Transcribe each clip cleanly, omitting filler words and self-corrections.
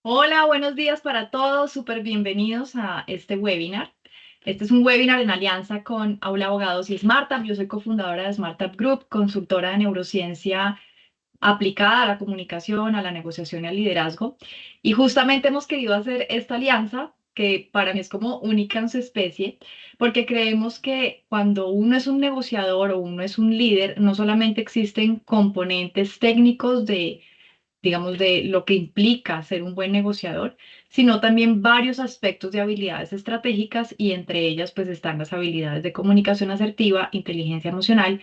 Hola, buenos días para todos. Súper bienvenidos a este webinar. Este es un webinar en alianza con Aula Abogados y SmartUp. Yo soy cofundadora de SmartUp Group, consultora de neurociencia aplicada a la comunicación, a la negociación y al liderazgo. Y justamente hemos querido hacer esta alianza que para mí es como única en su especie, porque creemos que cuando uno es un negociador o uno es un líder, no solamente existen componentes técnicos de digamos, de lo que implica ser un buen negociador, sino también varios aspectos de habilidades estratégicas y entre ellas pues están las habilidades de comunicación asertiva, inteligencia emocional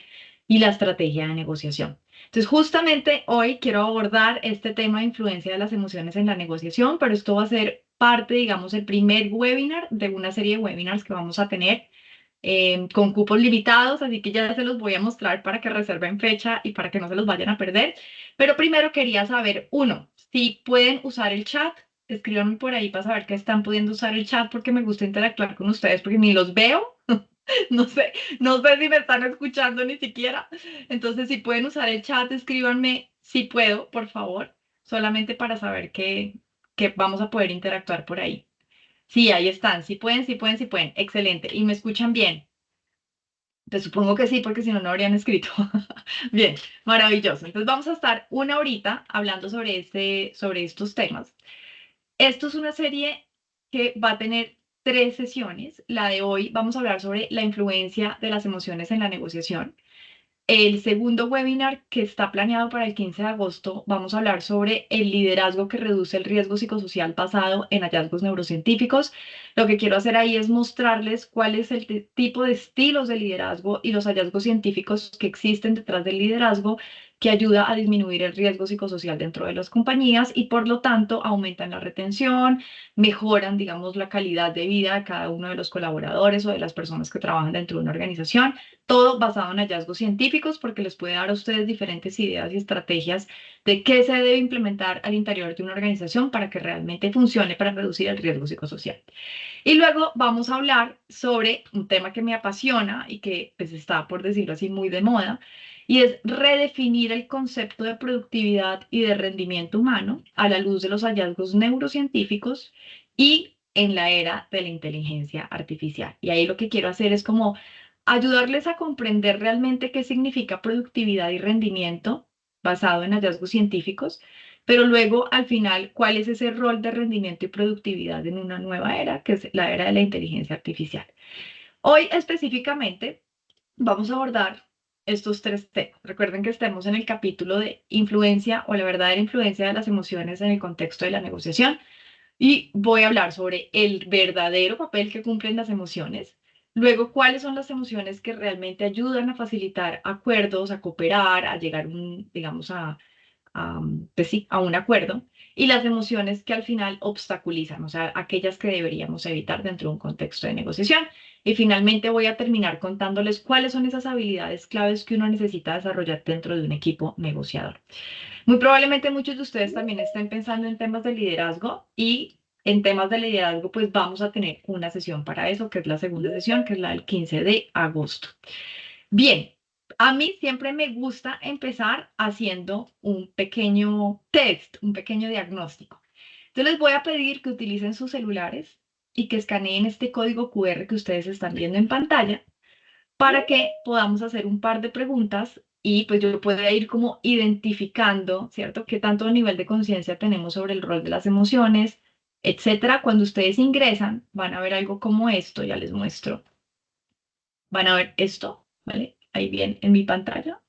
y la estrategia de negociación. Entonces, justamente hoy quiero abordar este tema de influencia de las emociones en la negociación, pero esto va a ser parte, digamos, el primer webinar de una serie de webinars que vamos a tener con cupos limitados, así que ya se los voy a mostrar para que reserven fecha y para que no se los vayan a perder. Pero primero quería saber, uno, si pueden usar el chat, escríbanme por ahí para saber que están pudiendo usar el chat porque me gusta interactuar con ustedes porque ni los veo. No sé, no sé si me están escuchando ni siquiera. Entonces, si pueden usar el chat, escríbanme si puedo, por favor, solamente para saber que vamos a poder interactuar por ahí. Sí, ahí están. Sí pueden, sí pueden, sí pueden. Excelente. ¿Y me escuchan bien? Te supongo que sí, porque si no, no habrían escrito. Bien, maravilloso. Entonces vamos a estar una horita hablando sobre estos temas. Esto es una serie que va a tener tres sesiones. La de hoy vamos a hablar sobre la influencia de las emociones en la negociación. El segundo webinar que está planeado para el 15 de agosto, vamos a hablar sobre el liderazgo que reduce el riesgo psicosocial basado en hallazgos neurocientíficos. Lo que quiero hacer ahí es mostrarles cuál es el tipo de estilos de liderazgo y los hallazgos científicos que existen detrás del liderazgo que ayuda a disminuir el riesgo psicosocial dentro de las compañías y por lo tanto aumentan la retención, mejoran, digamos, la calidad de vida de cada uno de los colaboradores o de las personas que trabajan dentro de una organización, todo basado en hallazgos científicos porque les puede dar a ustedes diferentes ideas y estrategias de qué se debe implementar al interior de una organización para que realmente funcione para reducir el riesgo psicosocial. Y luego vamos a hablar sobre un tema que me apasiona y que pues está, por decirlo así, muy de moda, y es redefinir el concepto de productividad y de rendimiento humano a la luz de los hallazgos neurocientíficos y en la era de la inteligencia artificial. Y ahí lo que quiero hacer es como ayudarles a comprender realmente qué significa productividad y rendimiento basado en hallazgos científicos, pero luego al final, ¿cuál es ese rol de rendimiento y productividad en una nueva era, que es la era de la inteligencia artificial? Hoy específicamente vamos a abordar estos tres temas. Recuerden que estemos en el capítulo de influencia o la verdadera influencia de las emociones en el contexto de la negociación. Y voy a hablar sobre el verdadero papel que cumplen las emociones. Luego, cuáles son las emociones que realmente ayudan a facilitar acuerdos, a cooperar, a llegar, digamos, pues sí, a un acuerdo. Y las emociones que al final obstaculizan, o sea, aquellas que deberíamos evitar dentro de un contexto de negociación. Y finalmente voy a terminar contándoles cuáles son esas habilidades claves que uno necesita desarrollar dentro de un equipo negociador. Muy probablemente muchos de ustedes también estén pensando en temas de liderazgo y en temas de liderazgo pues vamos a tener una sesión para eso, que es la segunda sesión, que es la del 15 de agosto. Bien, a mí siempre me gusta empezar haciendo un pequeño test, un pequeño diagnóstico. Entonces les voy a pedir que utilicen sus celulares y que escaneen este código QR que ustedes están viendo en pantalla para que podamos hacer un par de preguntas y pues yo pueda ir como identificando, ¿cierto? Qué tanto nivel de conciencia tenemos sobre el rol de las emociones, etcétera. Cuando ustedes ingresan, van a ver algo como esto, ya les muestro. Van a ver esto, ¿vale? Ahí bien en mi pantalla.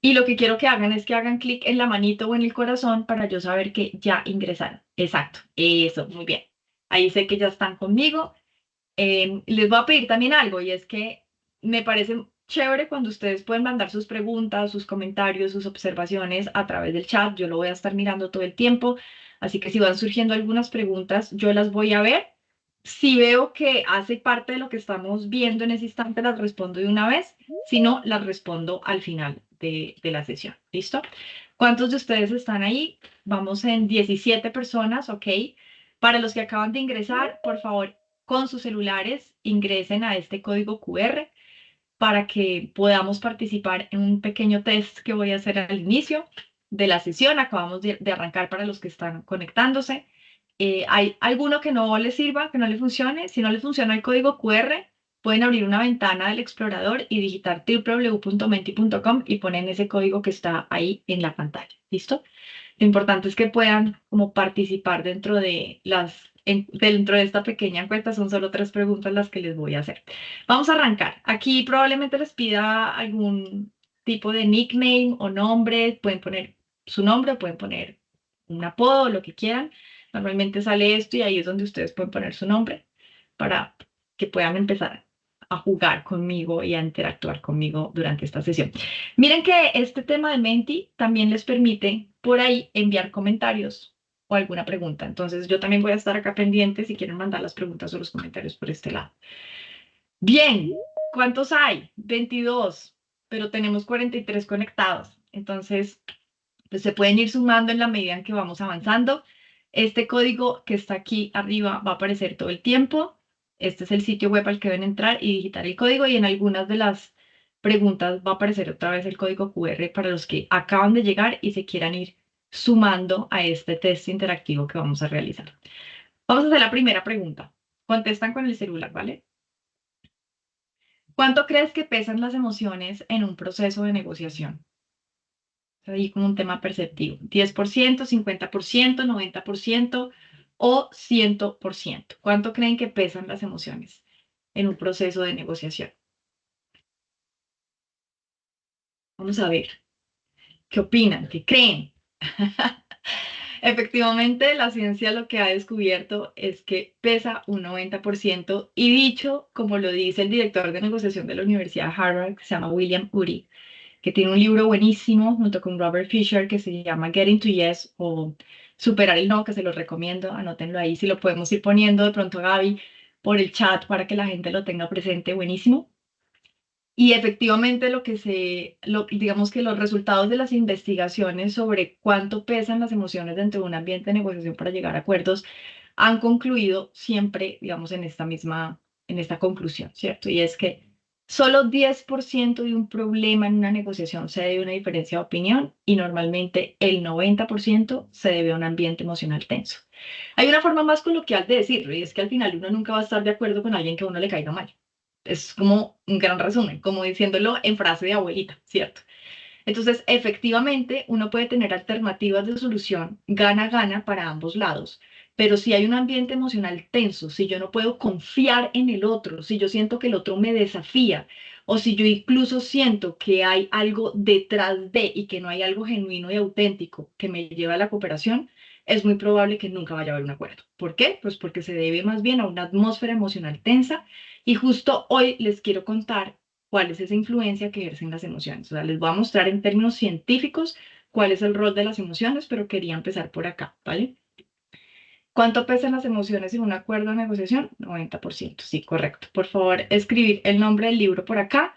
Y lo que quiero que hagan es que hagan clic en la manito o en el corazón para yo saber que ya ingresaron. Exacto, eso, muy bien. Ahí sé que ya están conmigo. Les voy a pedir también algo y es que me parece chévere cuando ustedes pueden mandar sus preguntas, sus comentarios, sus observaciones a través del chat. Yo lo voy a estar mirando todo el tiempo, así que si van surgiendo algunas preguntas, yo las voy a ver. Si veo que hace parte de lo que estamos viendo en ese instante, las respondo de una vez. Si no, las respondo al final de la sesión. ¿Listo? ¿Cuántos de ustedes están ahí? Vamos en 17 personas, ¿ok? Para los que acaban de ingresar, por favor, con sus celulares ingresen a este código QR para que podamos participar en un pequeño test que voy a hacer al inicio de la sesión. Acabamos de arrancar para los que están conectándose. Hay alguno que no les sirva, que no le funcione. Si no les funciona el código QR, pueden abrir una ventana del explorador y digitar www.menti.com y ponen ese código que está ahí en la pantalla. ¿Listo? Lo importante es que puedan como participar dentro de dentro de esta pequeña encuesta. Son solo 3 preguntas las que les voy a hacer. Vamos a arrancar. Aquí probablemente les pida algún tipo de nickname o nombre. Pueden poner su nombre, pueden poner un apodo, lo que quieran. Normalmente sale esto y ahí es donde ustedes pueden poner su nombre para que puedan empezar a jugar conmigo y a interactuar conmigo durante esta sesión. Miren que este tema de Menti también les permite por ahí enviar comentarios o alguna pregunta. Entonces yo también voy a estar acá pendiente si quieren mandar las preguntas o los comentarios por este lado. Bien, ¿cuántos hay? 22, pero tenemos 43 conectados. Entonces, pues se pueden ir sumando en la medida en que vamos avanzando. Este código que está aquí arriba va a aparecer todo el tiempo. Este es el sitio web al que deben entrar y digitar el código, y en algunas de las preguntas va a aparecer otra vez el código QR para los que acaban de llegar y se quieran ir sumando a este test interactivo que vamos a realizar. Vamos a hacer la primera pregunta. Contestan con el celular, ¿vale? ¿Cuánto crees que pesan las emociones en un proceso de negociación? Ahí como un tema perceptivo. 10%, 50%, 90% o 100%. ¿Cuánto creen que pesan las emociones en un proceso de negociación? Vamos a ver. ¿Qué opinan? ¿Qué creen? Efectivamente, la ciencia lo que ha descubierto es que pesa un 90%, y dicho como lo dice el director de negociación de la Universidad de Harvard, que se llama William Ury, que tiene un libro buenísimo junto con Robert Fisher que se llama Getting to Yes o Superar el No, que se los recomiendo, anótenlo ahí, si lo podemos ir poniendo de pronto, Gaby, por el chat para que la gente lo tenga presente, buenísimo. Y efectivamente digamos que los resultados de las investigaciones sobre cuánto pesan las emociones dentro de un ambiente de negociación para llegar a acuerdos han concluido siempre, digamos, en esta conclusión, ¿cierto? Y es que solo 10% de un problema en una negociación se debe a una diferencia de opinión, y normalmente el 90% se debe a un ambiente emocional tenso. Hay una forma más coloquial de decirlo, y es que al final uno nunca va a estar de acuerdo con alguien que a uno le caiga mal. Es como un gran resumen, como diciéndolo en frase de abuelita, ¿cierto? Entonces, efectivamente, uno puede tener alternativas de solución gana-gana para ambos lados, pero si hay un ambiente emocional tenso, si yo no puedo confiar en el otro, si yo siento que el otro me desafía, o si yo incluso siento que hay algo detrás de y que no hay algo genuino y auténtico que me lleva a la cooperación, es muy probable que nunca vaya a haber un acuerdo. ¿Por qué? Pues porque se debe más bien a una atmósfera emocional tensa, y justo hoy les quiero contar cuál es esa influencia que ejercen las emociones. O sea, les voy a mostrar en términos científicos cuál es el rol de las emociones, pero quería empezar por acá, ¿vale? ¿Cuánto pesan las emociones en un acuerdo de negociación? 90%, sí, correcto. Por favor, escribir el nombre del libro por acá.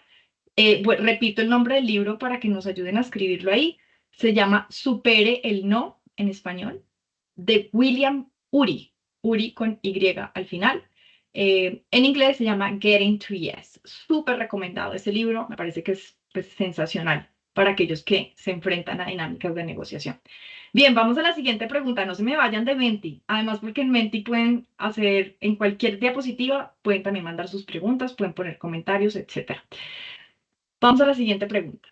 Repito el nombre del libro para que nos ayuden a escribirlo ahí. Se llama Supere el No, en español, de William Ury, Ury con Y al final. En inglés se llama Getting to Yes. Súper recomendado ese libro, me parece que es pues, sensacional para aquellos que se enfrentan a dinámicas de negociación. Bien, vamos a la siguiente pregunta. No se me vayan de Menti. Además, porque en Menti pueden hacer, en cualquier diapositiva, pueden también mandar sus preguntas, pueden poner comentarios, etc. Vamos a la siguiente pregunta.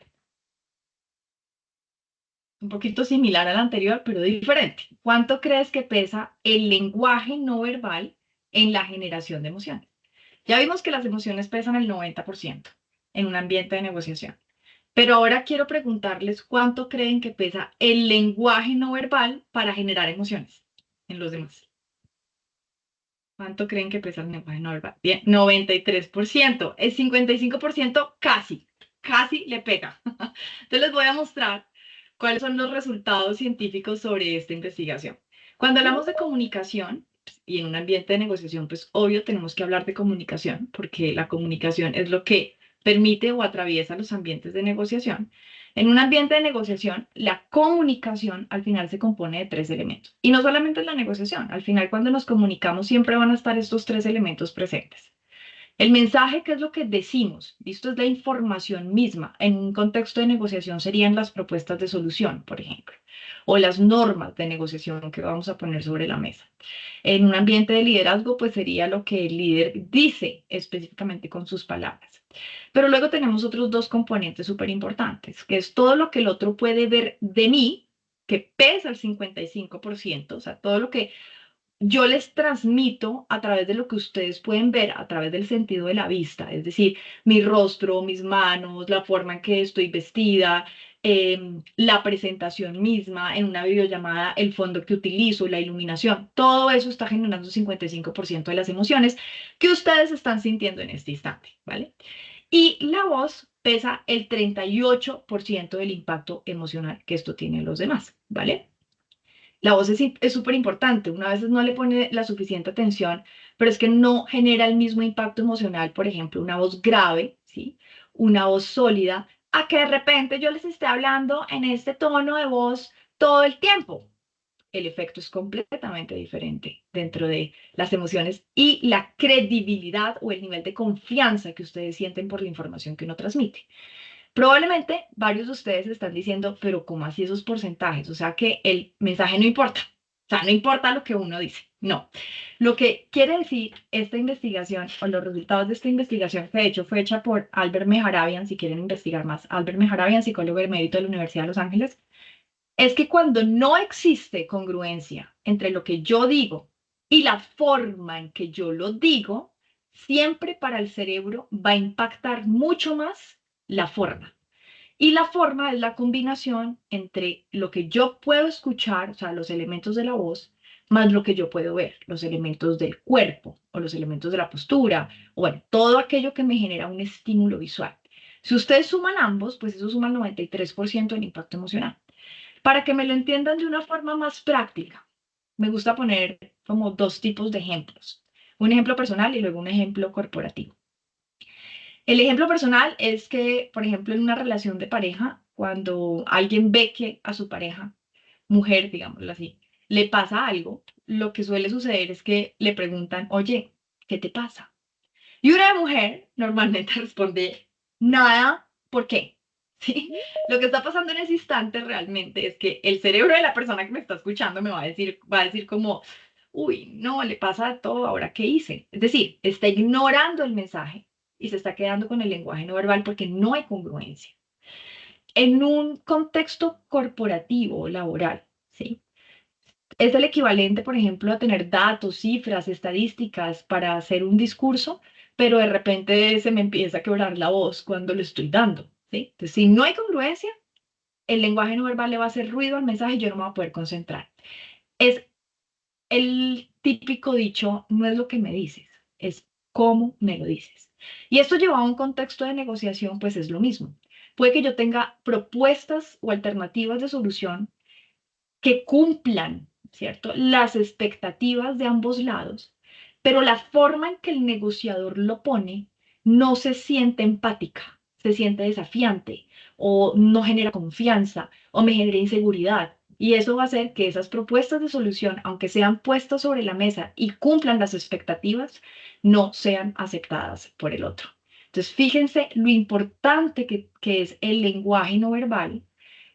Un poquito similar a la anterior, pero diferente. ¿Cuánto crees que pesa el lenguaje no verbal en la generación de emociones? Ya vimos que las emociones pesan el 90% en un ambiente de negociación. Pero ahora quiero preguntarles cuánto creen que pesa el lenguaje no verbal para generar emociones en los demás. ¿Cuánto creen que pesa el lenguaje no verbal? Bien, 93%. El 55% casi le pega. Entonces les voy a mostrar cuáles son los resultados científicos sobre esta investigación. Cuando hablamos de comunicación y en un ambiente de negociación, pues obvio tenemos que hablar de comunicación, porque la comunicación es lo que permite o atraviesa los ambientes de negociación. En un ambiente de negociación, la comunicación al final se compone de 3 elementos. Y no solamente en la negociación, al final cuando nos comunicamos siempre van a estar estos 3 elementos presentes. El mensaje, ¿qué es lo que decimos? Esto es la información misma. En un contexto de negociación serían las propuestas de solución, por ejemplo, o las normas de negociación que vamos a poner sobre la mesa. En un ambiente de liderazgo, pues sería lo que el líder dice específicamente con sus palabras. Pero luego tenemos otros dos componentes súper importantes, que es todo lo que el otro puede ver de mí, que pesa el 55%, o sea, todo lo que yo les transmito a través de lo que ustedes pueden ver, a través del sentido de la vista, es decir, mi rostro, mis manos, la forma en que estoy vestida, la presentación misma, en una videollamada, el fondo que utilizo, la iluminación, todo eso está generando un 55% de las emociones que ustedes están sintiendo en este instante, ¿vale? Y la voz pesa el 38% del impacto emocional que esto tiene en los demás, ¿vale? La voz es súper importante. Una vez no le pone la suficiente atención, pero es que no genera el mismo impacto emocional, por ejemplo, una voz grave, ¿sí? Una voz sólida, a que de repente yo les esté hablando en este tono de voz todo el tiempo. El efecto es completamente diferente dentro de las emociones y la credibilidad o el nivel de confianza que ustedes sienten por la información que uno transmite. Probablemente varios de ustedes están diciendo, pero ¿cómo así esos porcentajes? O sea que el mensaje no importa. O sea, no importa lo que uno dice. No. Lo que quiere decir esta investigación o los resultados de esta investigación que de hecho fue hecha por Albert Mehrabian, si quieren investigar más, Albert Mehrabian, psicólogo emérito de la Universidad de Los Ángeles, es que cuando no existe congruencia entre lo que yo digo y la forma en que yo lo digo, siempre para el cerebro va a impactar mucho más la forma. Y la forma es la combinación entre lo que yo puedo escuchar, o sea, los elementos de la voz, más lo que yo puedo ver, los elementos del cuerpo o los elementos de la postura, o bueno, todo aquello que me genera un estímulo visual. Si ustedes suman ambos, pues eso suma el 93% del impacto emocional. Para que me lo entiendan de una forma más práctica, me gusta poner como dos tipos de ejemplos. Un ejemplo personal y luego un ejemplo corporativo. El ejemplo personal es que, por ejemplo, en una relación de pareja, cuando alguien ve que a su pareja, mujer, digámoslo así, le pasa algo, lo que suele suceder es que le preguntan, oye, ¿qué te pasa? Y una mujer normalmente responde, nada, ¿por qué? ¿Sí? Lo que está pasando en ese instante realmente es que el cerebro de la persona que me está escuchando me va a decir como, uy, no, le pasa todo, ¿ahora qué hice? Es decir, está ignorando el mensaje y se está quedando con el lenguaje no verbal porque no hay congruencia. En un contexto corporativo o laboral, ¿sí? Es el equivalente, por ejemplo, a tener datos, cifras, estadísticas para hacer un discurso, pero de repente se me empieza a quebrar la voz cuando lo estoy dando, ¿sí? Entonces, si no hay congruencia, el lenguaje no verbal le va a hacer ruido al mensaje y yo no me voy a poder concentrar. Es el típico dicho, no es lo que me dices, es cómo me lo dices. Y esto llevado a un contexto de negociación, pues es lo mismo. Puede que yo tenga propuestas o alternativas de solución que cumplan, ¿cierto? Las expectativas de ambos lados, pero la forma en que el negociador lo pone no se siente empática, se siente desafiante o no genera confianza o me genera inseguridad. Y eso va a hacer que esas propuestas de solución, aunque sean puestas sobre la mesa y cumplan las expectativas, no sean aceptadas por el otro. Entonces, fíjense lo importante que es el lenguaje no verbal,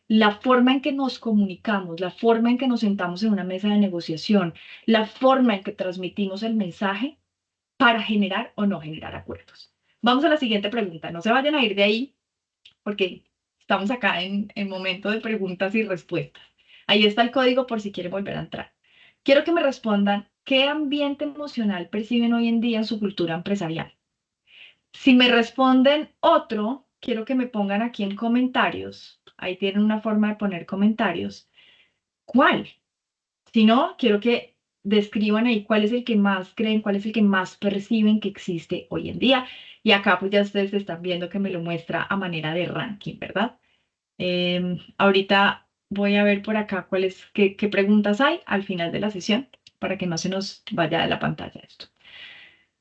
la forma en que nos comunicamos, la forma en que nos sentamos en una mesa de negociación, la forma en que transmitimos el mensaje para generar o no generar acuerdos. Vamos a la siguiente pregunta. No se vayan a ir de ahí porque estamos acá en momento de preguntas y respuestas. Ahí está el código por si quieren volver a entrar. Quiero que me respondan qué ambiente emocional perciben hoy en día en su cultura empresarial. Si me responden otro, quiero que me pongan aquí en comentarios. Ahí tienen una forma de poner comentarios. ¿Cuál? Si no, quiero que describan ahí cuál es el que más creen, cuál es el que más perciben que existe hoy en día. Y acá pues ya ustedes están viendo que me lo muestra a manera de ranking, ¿verdad? Ahorita voy a ver por acá qué preguntas hay al final de la sesión para que no se nos vaya de la pantalla esto.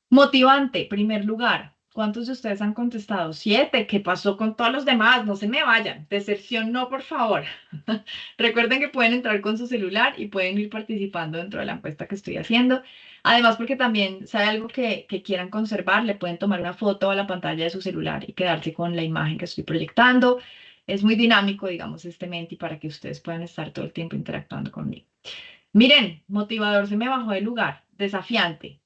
Motivante, primer lugar. ¿Cuántos de ustedes han contestado? 7. ¿Qué pasó con todos los demás? No se me vayan. Deserción no, por favor. Recuerden que pueden entrar con su celular y pueden ir participando dentro de la encuesta que estoy haciendo. Además, porque también, si hay algo que quieran conservar, le pueden tomar una foto a la pantalla de su celular y quedarse con la imagen que estoy proyectando. Es muy dinámico, digamos, este Menti para que ustedes puedan estar todo el tiempo interactuando conmigo. Miren, motivador se me bajó del lugar. Desafiante.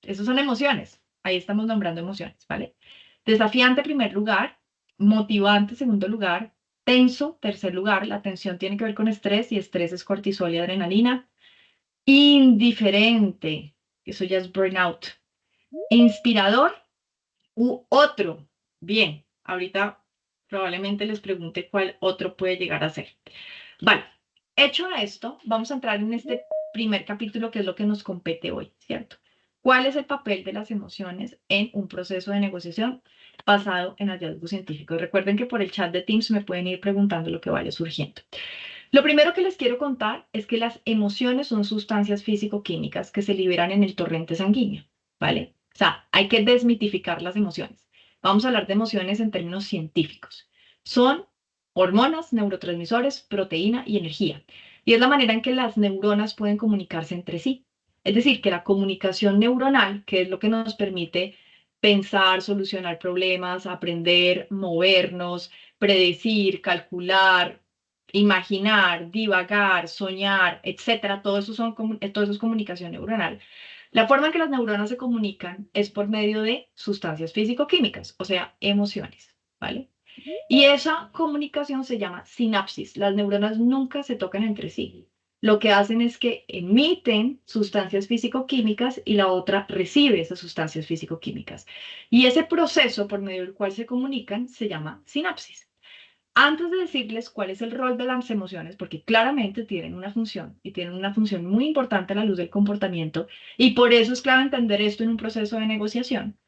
Esas son emociones. Ahí estamos nombrando emociones, ¿vale? Desafiante, primer lugar. Motivante, segundo lugar. Tenso, tercer lugar. La tensión tiene que ver con estrés y estrés es cortisol y adrenalina. Indiferente, eso ya es burnout. Inspirador u otro. Bien, ahorita probablemente les pregunte cuál otro puede llegar a ser. Vale, hecho esto, vamos a entrar en este primer capítulo que es lo que nos compete hoy, ¿cierto? ¿Cuál es el papel de las emociones en un proceso de negociación basado en hallazgos científicos? Recuerden que por el chat de Teams me pueden ir preguntando lo que vaya surgiendo. Lo primero que les quiero contar es que las emociones son sustancias físico-químicas que se liberan en el torrente sanguíneo, ¿vale? O sea, hay que desmitificar las emociones. Vamos a hablar de emociones en términos científicos. Son hormonas, neurotransmisores, proteína y energía. Y es la manera en que las neuronas pueden comunicarse entre sí. Es decir, que la comunicación neuronal, que es lo que nos permite pensar, solucionar problemas, aprender, movernos, predecir, calcular, imaginar, divagar, soñar, etcétera, todo eso es comunicación neuronal. La forma en que las neuronas se comunican es por medio de sustancias físico-químicas, o sea, emociones, ¿vale? Y esa comunicación se llama sinapsis. Las neuronas nunca se tocan entre sí. Lo que hacen es que emiten sustancias físico-químicas y la otra recibe esas sustancias físico-químicas. Y ese proceso por medio del cual se comunican se llama sinapsis. Antes de decirles cuál es el rol de las emociones, porque claramente tienen una función y tienen una función muy importante a la luz del comportamiento, y por eso es clave entender esto en un proceso de negociación,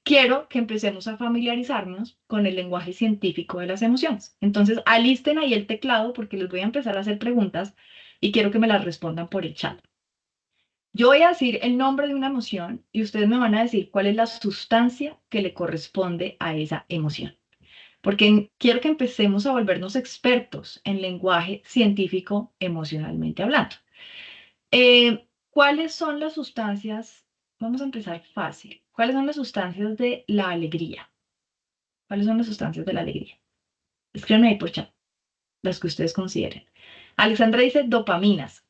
quiero que empecemos a familiarizarnos con el lenguaje científico de las emociones. Entonces, alisten ahí el teclado porque les voy a empezar a hacer preguntas y quiero que me las respondan por el chat. Yo voy a decir el nombre de una emoción y ustedes me van a decir cuál es la sustancia que le corresponde a esa emoción porque quiero que empecemos a volvernos expertos en lenguaje científico emocionalmente hablando. ¿Cuáles son las sustancias? Vamos a empezar fácil. ¿Cuáles son las sustancias de la alegría? ¿Cuáles son las sustancias de la alegría? Escríbanme ahí por chat, las que ustedes consideren. Alexandra dice dopaminas.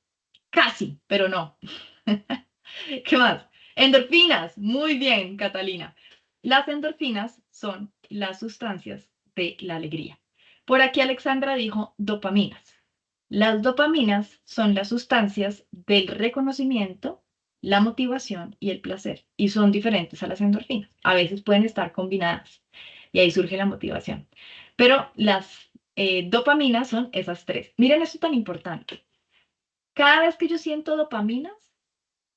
Casi, pero no. ¿Qué más? Endorfinas. Muy bien, Catalina. Las endorfinas son las sustancias de la alegría. Por aquí Alexandra dijo dopaminas. Las dopaminas son las sustancias del reconocimiento, la motivación y el placer. Y son diferentes a las endorfinas. A veces pueden estar combinadas y ahí surge la motivación. Pero las dopaminas son esas tres. Miren esto tan importante. Cada vez que yo siento dopaminas,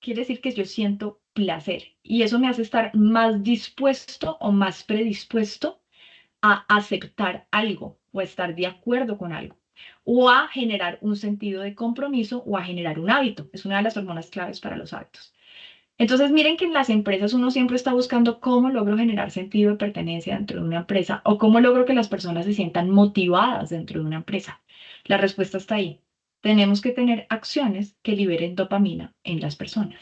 quiere decir que yo siento placer y eso me hace estar más dispuesto o más predispuesto a aceptar algo o a estar de acuerdo con algo o a generar un sentido de compromiso o a generar un hábito. Es una de las hormonas claves para los hábitos. Entonces, miren que en las empresas uno siempre está buscando cómo logro generar sentido de pertenencia dentro de una empresa o cómo logro que las personas se sientan motivadas dentro de una empresa. La respuesta está ahí. Tenemos que tener acciones que liberen dopamina en las personas.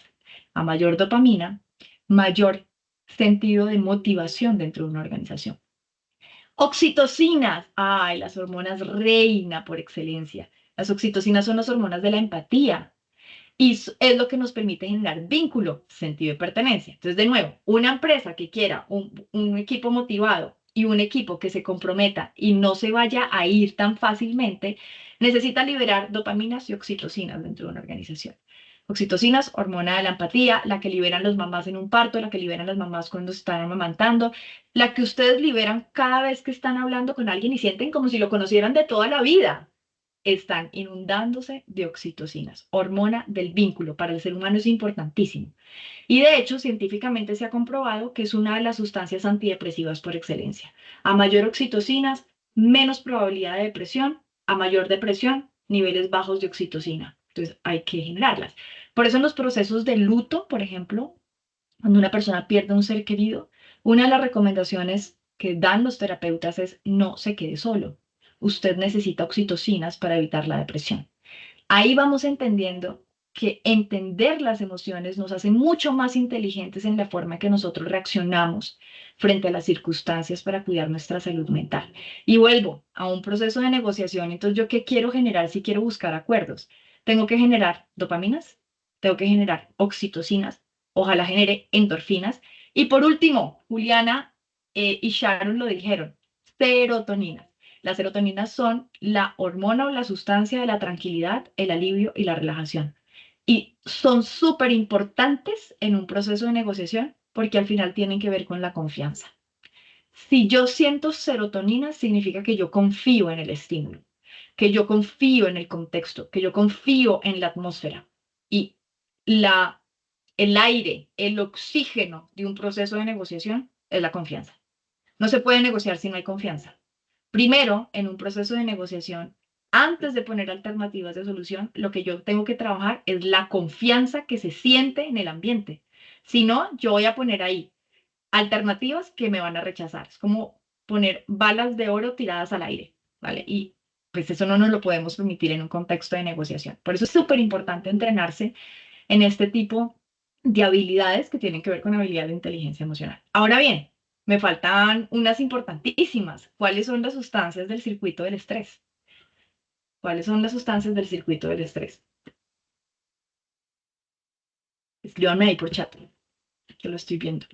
A mayor dopamina, mayor sentido de motivación dentro de una organización. Oxitocinas, ay, las hormonas reina por excelencia. Las oxitocinas son las hormonas de la empatía, y es lo que nos permite generar vínculo, sentido de pertenencia. Entonces, de nuevo, una empresa que quiera un equipo motivado y un equipo que se comprometa y no se vaya a ir tan fácilmente, necesita liberar dopaminas y oxitocinas dentro de una organización. Oxitocinas, hormona de la empatía, la que liberan las mamás en un parto, la que liberan las mamás cuando están amamantando, la que ustedes liberan cada vez que están hablando con alguien y sienten como si lo conocieran de toda la vida, están inundándose de oxitocinas, hormona del vínculo. Para el ser humano es importantísimo. Y de hecho, científicamente se ha comprobado que es una de las sustancias antidepresivas por excelencia. A mayor oxitocinas, menos probabilidad de depresión. A mayor depresión, niveles bajos de oxitocina. Entonces hay que generarlas. Por eso en los procesos de luto, por ejemplo, cuando una persona pierde un ser querido, Una de las recomendaciones que dan los terapeutas es no se quede solo. Usted necesita oxitocinas para evitar la depresión. Ahí vamos entendiendo que entender las emociones nos hace mucho más inteligentes en la forma que nosotros reaccionamos frente a las circunstancias para cuidar nuestra salud mental. Y vuelvo a un proceso de negociación. Entonces, ¿yo qué quiero generar si quiero buscar acuerdos? Tengo que generar dopaminas, tengo que generar oxitocinas, ojalá genere endorfinas. Y por último, Juliana y Sharon lo dijeron, serotonina. Las serotoninas son la hormona o la sustancia de la tranquilidad, el alivio y la relajación. Y son súper importantes en un proceso de negociación porque al final tienen que ver con la confianza. Si yo siento serotonina, significa que yo confío en el estímulo, que yo confío en el contexto, que yo confío en la atmósfera. Y la, el aire, el oxígeno de un proceso de negociación es la confianza. No se puede negociar si no hay confianza. Primero, en un proceso de negociación, antes de poner alternativas de solución, lo que yo tengo que trabajar es la confianza que se siente en el ambiente. Si no, yo voy a poner ahí alternativas que me van a rechazar. Es como poner balas de oro tiradas al aire, ¿vale? Y pues eso no nos lo podemos permitir en un contexto de negociación. Por eso es súper importante entrenarse en este tipo de habilidades que tienen que ver con habilidad de inteligencia emocional. Ahora bien, me faltan unas importantísimas. ¿Cuáles son las sustancias del circuito del estrés? ¿Cuáles son las sustancias del circuito del estrés? Escríbanme ahí por chat, que lo estoy viendo.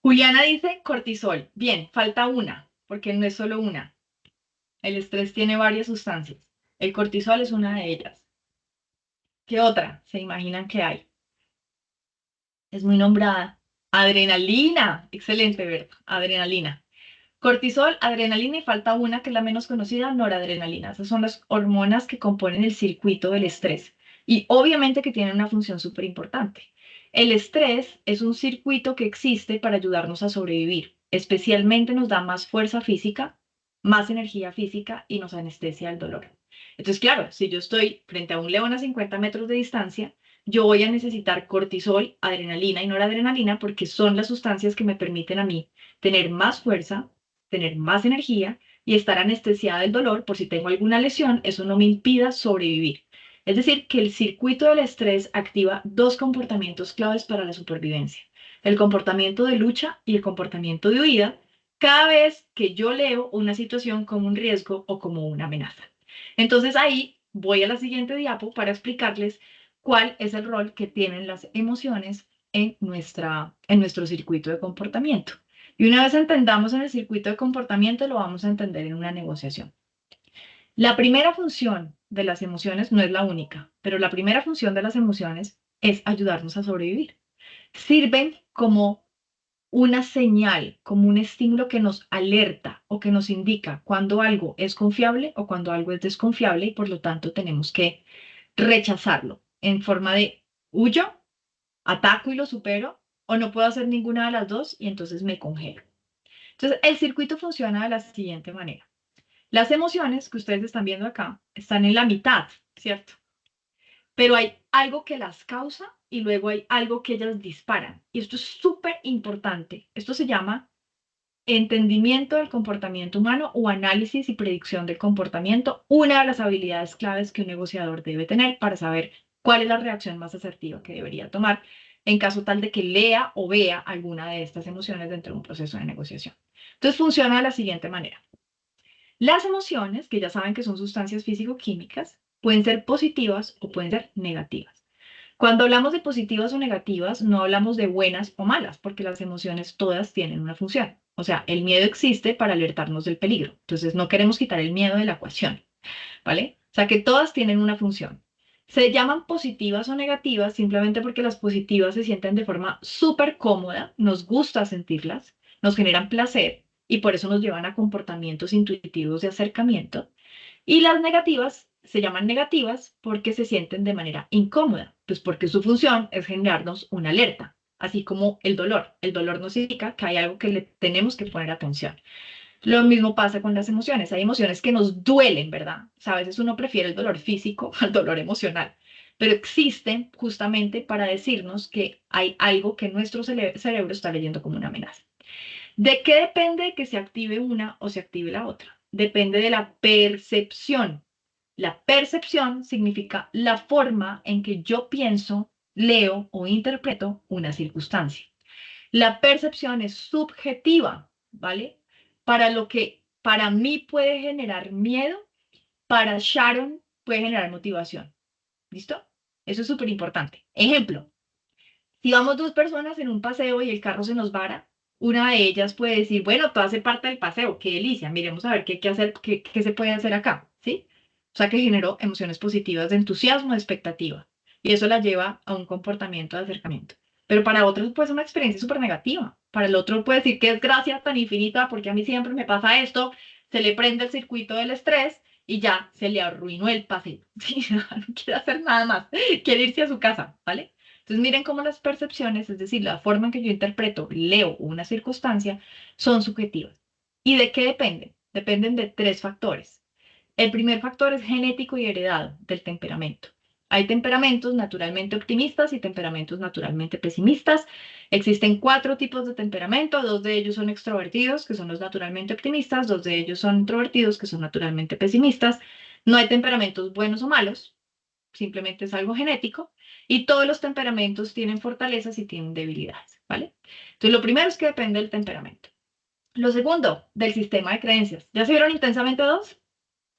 Juliana dice cortisol. Bien, falta una, porque no es solo una. El estrés tiene varias sustancias. El cortisol es una de ellas. ¿Qué otra se imaginan que hay? Es muy nombrada. Adrenalina. Excelente, Berta. Adrenalina. Cortisol, adrenalina y falta una que es la menos conocida, noradrenalina. Esas son las hormonas que componen el circuito del estrés y obviamente que tienen una función súper importante. El estrés es un circuito que existe para ayudarnos a sobrevivir. Especialmente nos da más fuerza física, más energía física y nos anestesia el dolor. Entonces, claro, si yo estoy frente a un león a 50 metros de distancia, yo voy a necesitar cortisol, adrenalina y noradrenalina porque son las sustancias que me permiten a mí tener más fuerza, tener más energía y estar anestesiada del dolor por si tengo alguna lesión, eso no me impida sobrevivir. Es decir, que el circuito del estrés activa dos comportamientos claves para la supervivencia, el comportamiento de lucha y el comportamiento de huida, cada vez que yo leo una situación como un riesgo o como una amenaza. Entonces ahí voy a la siguiente diapo para explicarles cuál es el rol que tienen las emociones en nuestro circuito de comportamiento. Y una vez entendamos en el circuito de comportamiento, lo vamos a entender en una negociación. La primera función de las emociones no es la única, pero la primera función de las emociones es ayudarnos a sobrevivir. Sirven como una señal, como un estímulo que nos alerta o que nos indica cuando algo es confiable o cuando algo es desconfiable y por lo tanto tenemos que rechazarlo en forma de huyo, ataco y lo supero o no puedo hacer ninguna de las dos y entonces me congelo. Entonces, el circuito funciona de la siguiente manera. Las emociones que ustedes están viendo acá están en la mitad, ¿cierto? Pero hay algo que las causa y luego hay algo que ellas disparan. Y esto es súper importante. Esto se llama entendimiento del comportamiento humano o análisis y predicción del comportamiento, una de las habilidades claves que un negociador debe tener para saber cuál es la reacción más asertiva que debería tomar en caso tal de que lea o vea alguna de estas emociones dentro de un proceso de negociación. Entonces funciona de la siguiente manera. Las emociones, que ya saben que son sustancias físico-químicas, pueden ser positivas o pueden ser negativas. Cuando hablamos de positivas o negativas, no hablamos de buenas o malas, porque las emociones todas tienen una función. O sea, el miedo existe para alertarnos del peligro. Entonces, no queremos quitar el miedo de la ecuación, ¿vale? O sea, que todas tienen una función. Se llaman positivas o negativas simplemente porque las positivas se sienten de forma súper cómoda, nos gusta sentirlas, nos generan placer y por eso nos llevan a comportamientos intuitivos de acercamiento. Y las negativas se llaman negativas porque se sienten de manera incómoda, pues porque su función es generarnos una alerta, así como el dolor. El dolor nos indica que hay algo que le tenemos que poner atención. Lo mismo pasa con las emociones. Hay emociones que nos duelen, ¿verdad? O sea, a veces uno prefiere el dolor físico al dolor emocional. pero existen justamente para decirnos que hay algo que nuestro cerebro está leyendo como una amenaza. ¿De qué depende que se active una o se active la otra? Depende de la percepción. La percepción significa la forma en que yo pienso, leo o interpreto una circunstancia. La percepción es subjetiva, ¿vale? Para lo que para mí puede generar miedo, para Sharon puede generar motivación. ¿Listo? Eso es súper importante. Ejemplo, si vamos dos personas en un paseo y el carro se nos vara, una de ellas puede decir, bueno, todo hace parte del paseo, qué delicia, miremos a ver qué hay que hacer, qué se puede hacer acá, ¿sí? O sea que generó emociones positivas de entusiasmo, de expectativa. Y eso la lleva a un comportamiento de acercamiento. Pero para otros puede ser una experiencia súper negativa. Para el otro puede decir que es gracia tan infinita porque a mí siempre me pasa esto, se le prende el circuito del estrés y ya se le arruinó el paseo. ¿Sí? No quiere hacer nada más, quiere irse a su casa, ¿vale? Entonces miren cómo las percepciones, es decir, la forma en que yo interpreto, leo una circunstancia, son subjetivas. ¿Y de qué dependen? Dependen de tres factores. El primer factor es genético y heredado del temperamento. Hay temperamentos naturalmente optimistas y temperamentos naturalmente pesimistas. Existen cuatro tipos de temperamento, dos de ellos son extrovertidos, que son los naturalmente optimistas, dos de ellos son introvertidos, que son naturalmente pesimistas. No hay temperamentos buenos o malos, simplemente es algo genético, y todos los temperamentos tienen fortalezas y tienen debilidades, ¿vale? Entonces, lo primero es que depende del temperamento. Lo segundo, del sistema de creencias. ¿Ya se vieron intensamente dos?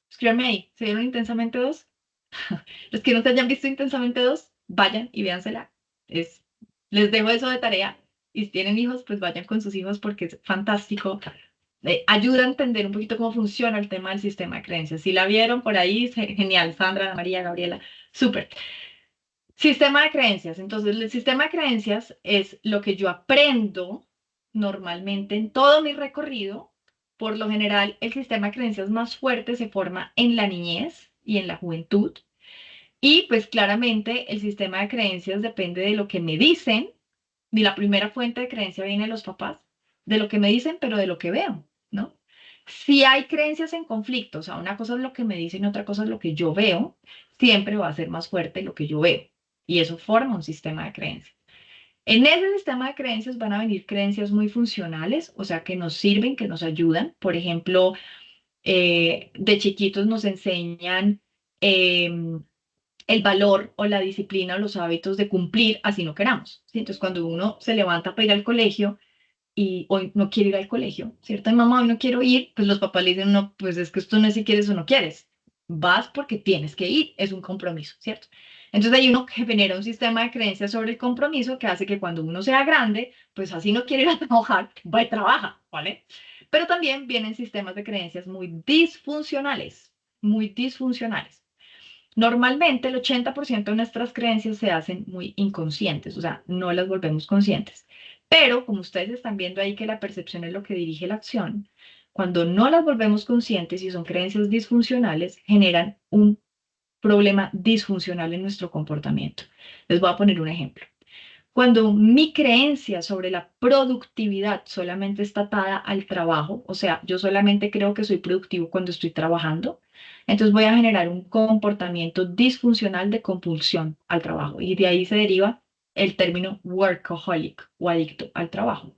Escríbanme ahí, ¿se vieron intensamente dos? Los que no se hayan visto intensamente dos, vayan y véansela. Es, les dejo eso de tarea. Y si tienen hijos, pues vayan con sus hijos porque es fantástico. Ayuda a entender un poquito cómo funciona el tema del sistema de creencias. Si la vieron por ahí, genial. Sandra, Ana María, Gabriela, súper. Sistema de creencias. Entonces, el sistema de creencias es lo que yo aprendo normalmente en todo mi recorrido. Por lo general, el sistema de creencias más fuerte se forma en la niñez y en la juventud. Y pues claramente el sistema de creencias depende de lo que me dicen. Y la primera fuente de creencia viene de los papás, de lo que me dicen, pero de lo que veo, ¿no? Si hay creencias en conflicto, o sea, una cosa es lo que me dicen y otra cosa es lo que yo veo, siempre va a ser más fuerte lo que yo veo. Y eso forma un sistema de creencias. En ese sistema de creencias van a venir creencias muy funcionales, o sea, que nos sirven, que nos ayudan. Por ejemplo, de chiquitos nos enseñan el valor o la disciplina o los hábitos de cumplir así no queramos, ¿sí? Entonces, cuando uno se levanta para ir al colegio y hoy no quiere ir al colegio, ¿cierto? Y mamá, hoy no quiero ir, pues los papás le dicen, no, pues es que esto no es si quieres o no quieres. Vas porque tienes que ir, es un compromiso, ¿cierto? Entonces hay uno que genera un sistema de creencias sobre el compromiso que hace que cuando uno sea grande, pues así no quiere ir a trabajar, va y trabaja, ¿vale? Pero también vienen sistemas de creencias muy disfuncionales, muy disfuncionales. Normalmente el 80% de nuestras creencias se hacen muy inconscientes, o sea, no las volvemos conscientes. Pero como ustedes están viendo ahí que la percepción es lo que dirige la acción, cuando no las volvemos conscientes y son creencias disfuncionales, generan un problema disfuncional en nuestro comportamiento. Les voy a poner un ejemplo. Cuando mi creencia sobre la productividad solamente está atada al trabajo, o sea, yo solamente creo que soy productivo cuando estoy trabajando, entonces voy a generar un comportamiento disfuncional de compulsión al trabajo y de ahí se deriva el término workaholic o adicto al trabajo.